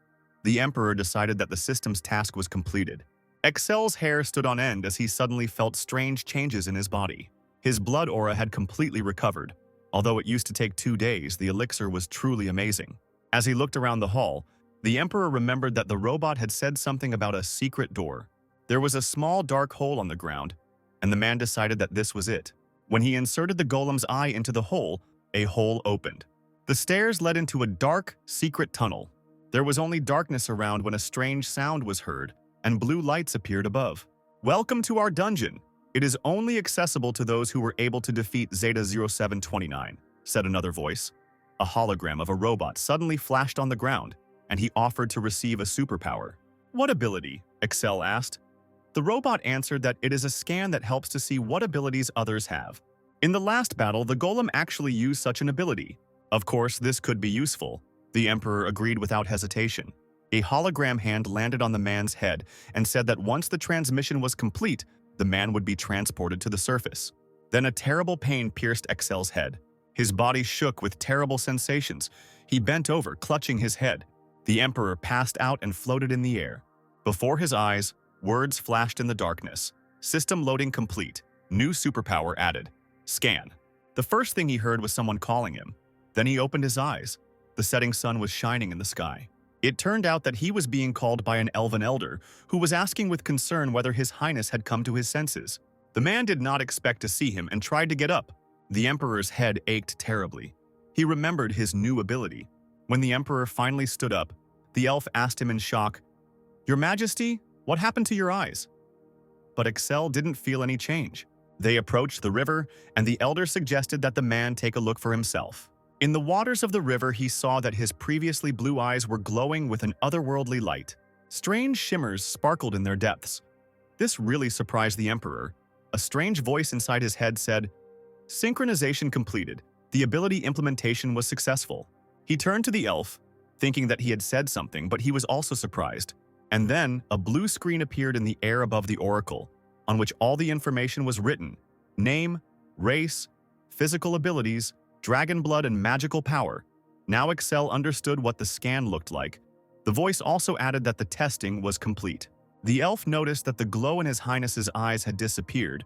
The Emperor decided that the system's task was completed. Excel's hair stood on end as he suddenly felt strange changes in his body. His blood aura had completely recovered. Although it used to take 2 days, the elixir was truly amazing. As he looked around the hall, the Emperor remembered that the robot had said something about a secret door. There was a small dark hole on the ground, and the man decided that this was it. When he inserted the golem's eye into the hole, a hole opened. The stairs led into a dark, secret tunnel. There was only darkness around when a strange sound was heard, and blue lights appeared above. "Welcome to our dungeon. It is only accessible to those who were able to defeat Zeta 0729, said another voice. A hologram of a robot suddenly flashed on the ground, and he offered to receive a superpower. "What ability?" Excel asked. The robot answered that it is a scan that helps to see what abilities others have. In the last battle, the Golem actually used such an ability. Of course, this could be useful. The Emperor agreed without hesitation. A hologram hand landed on the man's head and said that once the transmission was complete, the man would be transported to the surface. Then a terrible pain pierced Excel's head. His body shook with terrible sensations. He bent over, clutching his head. The Emperor passed out and floated in the air. Before his eyes, words flashed in the darkness. System loading complete. New superpower added. Scan. The first thing he heard was someone calling him. Then he opened his eyes. The setting sun was shining in the sky. It turned out that he was being called by an elven elder, who was asking with concern whether His Highness had come to his senses. The man did not expect to see him and tried to get up. The Emperor's head ached terribly. He remembered his new ability. When the Emperor finally stood up, the elf asked him in shock, "Your Majesty, what happened to your eyes?" But Excel didn't feel any change. They approached the river, and the elder suggested that the man take a look for himself. In the waters of the river, he saw that his previously blue eyes were glowing with an otherworldly light. Strange shimmers sparkled in their depths. This really surprised the Emperor. A strange voice inside his head said, "Synchronization completed. The ability implementation was successful." He turned to the elf. thinking that he had said something, but he was also surprised. And then, a blue screen appeared in the air above the oracle, on which all the information was written: name, race, physical abilities, dragon blood, and magical power. Now Excel understood what the scan looked like. The voice also added that the testing was complete. The elf noticed that the glow in His Highness's eyes had disappeared,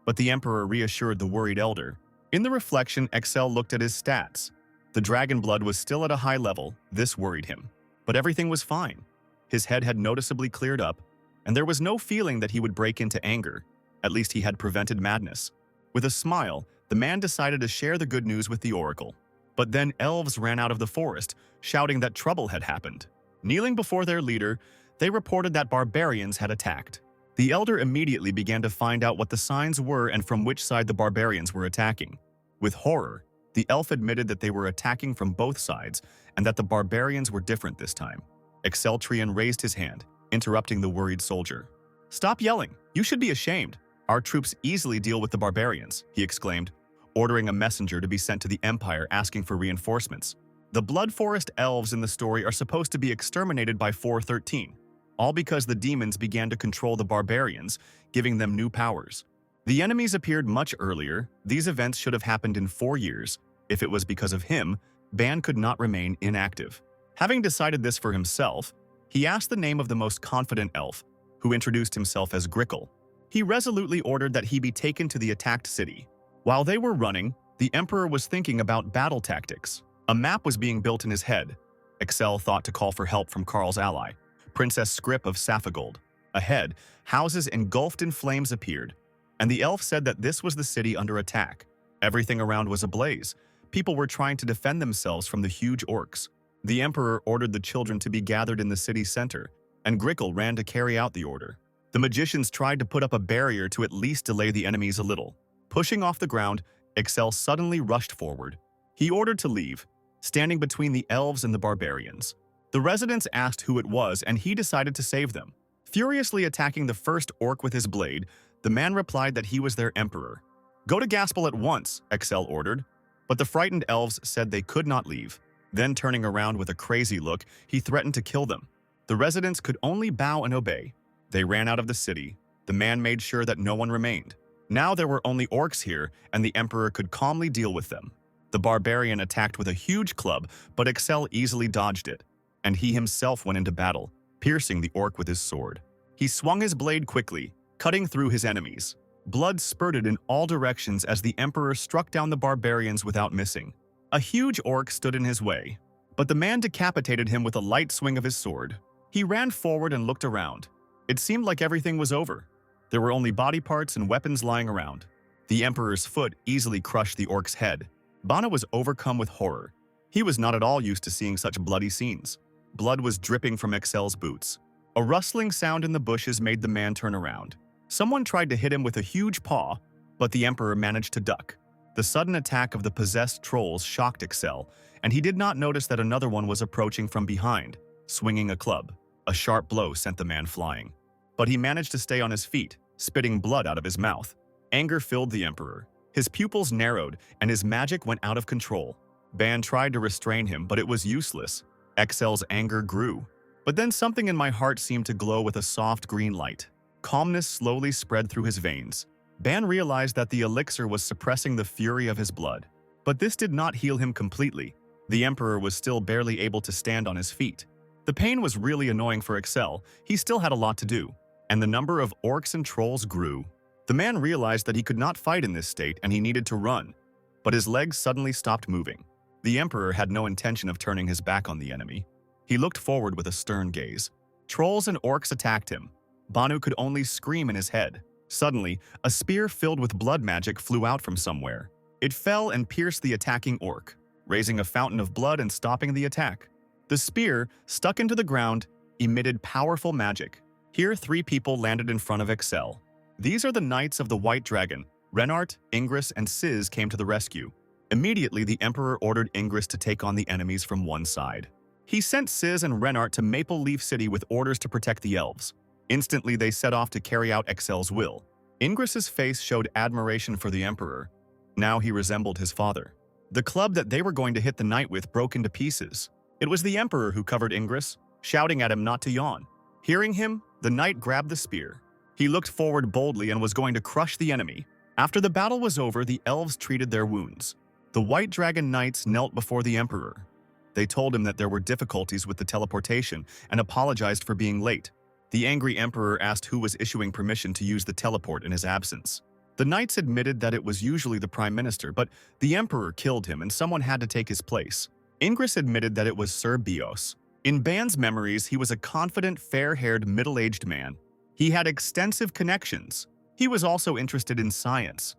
but the Emperor reassured the worried elder. In the reflection, Excel looked at his stats. The dragon blood was still at a high level. This worried him. But everything was fine. His head had noticeably cleared up, and there was no feeling that he would break into anger. At least he had prevented madness. With a smile, the man decided to share the good news with the oracle. But then elves ran out of the forest, shouting that trouble had happened. Kneeling before their leader, they reported that barbarians had attacked. The elder immediately began to find out what the signs were and from which side the barbarians were attacking. With horror, the elf admitted that they were attacking from both sides and that the barbarians were different this time. Exceltrian raised his hand, interrupting the worried soldier. "Stop yelling! You should be ashamed! Our troops easily deal with the barbarians," he exclaimed, ordering a messenger to be sent to the Empire asking for reinforcements. The Blood Forest elves in the story are supposed to be exterminated by 413, all because the demons began to control the barbarians, giving them new powers. The enemies appeared much earlier. These events should have happened in 4 years. If it was because of him, Ban could not remain inactive. Having decided this for himself, he asked the name of the most confident elf, who introduced himself as Grickle. He resolutely ordered that he be taken to the attacked city. While they were running, the Emperor was thinking about battle tactics. A map was being built in his head. Excel thought to call for help from Carl's ally, Princess Scrip of Saphigold. Ahead, houses engulfed in flames appeared, and the elf said that this was the city under attack. Everything around was ablaze. People were trying to defend themselves from the huge orcs. The Emperor ordered the children to be gathered in the city center, and Grickle ran to carry out the order. The magicians tried to put up a barrier to at least delay the enemies a little. Pushing off the ground, Excel suddenly rushed forward. He ordered to leave, standing between the elves and the barbarians. The residents asked who it was, and he decided to save them. Furiously attacking the first orc with his blade, the man replied that he was their emperor. "Go to Gaspel at once," Excel ordered, but the frightened elves said they could not leave. Then turning around with a crazy look, he threatened to kill them. The residents could only bow and obey. They ran out of the city. The man made sure that no one remained. Now there were only orcs here, and the emperor could calmly deal with them. The barbarian attacked with a huge club, but Excel easily dodged it, and he himself went into battle, piercing the orc with his sword. He swung his blade quickly, cutting through his enemies. Blood spurted in all directions as the emperor struck down the barbarians without missing. A huge orc stood in his way, but the man decapitated him with a light swing of his sword. He ran forward and looked around. It seemed like everything was over. There were only body parts and weapons lying around. The emperor's foot easily crushed the orc's head. Bana was overcome with horror. He was not at all used to seeing such bloody scenes. Blood was dripping from Excel's boots. A rustling sound in the bushes made the man turn around. Someone tried to hit him with a huge paw, but the emperor managed to duck. The sudden attack of the possessed trolls shocked Excel, and he did not notice that another one was approaching from behind, swinging a club. A sharp blow sent the man flying. But he managed to stay on his feet, spitting blood out of his mouth. Anger filled the emperor. His pupils narrowed, and his magic went out of control. Ban tried to restrain him, but it was useless. Excel's anger grew. But then something in my heart seemed to glow with a soft green light. Calmness slowly spread through his veins. Ban realized that the elixir was suppressing the fury of his blood. But this did not heal him completely. The emperor was still barely able to stand on his feet. The pain was really annoying for Excel. He still had a lot to do, and the number of orcs and trolls grew. The man realized that he could not fight in this state and he needed to run, but his legs suddenly stopped moving. The emperor had no intention of turning his back on the enemy. He looked forward with a stern gaze. Trolls and orcs attacked him. Banu could only scream in his head. Suddenly, a spear filled with blood magic flew out from somewhere. It fell and pierced the attacking orc, raising a fountain of blood and stopping the attack. The spear, stuck into the ground, emitted powerful magic. Here 3 people landed in front of Excel. These are the Knights of the White Dragon. Renard, Ingress, and Sizz came to the rescue. Immediately, the Emperor ordered Ingress to take on the enemies from one side. He sent Sizz and Renard to Maple Leaf City with orders to protect the elves. Instantly, they set off to carry out Excel's will. Ingress's face showed admiration for the Emperor. Now he resembled his father. The club that they were going to hit the knight with broke into pieces. It was the Emperor who covered Ingress, shouting at him not to yawn. Hearing him, the knight grabbed the spear. He looked forward boldly and was going to crush the enemy. After the battle was over, the elves treated their wounds. The White Dragon Knights knelt before the Emperor. They told him that there were difficulties with the teleportation and apologized for being late. The angry Emperor asked who was issuing permission to use the teleport in his absence. The knights admitted that it was usually the Prime Minister, but the Emperor killed him and someone had to take his place. Ingress admitted that it was Sir Bios. In Ban's memories, he was a confident, fair-haired, middle-aged man. He had extensive connections. He was also interested in science.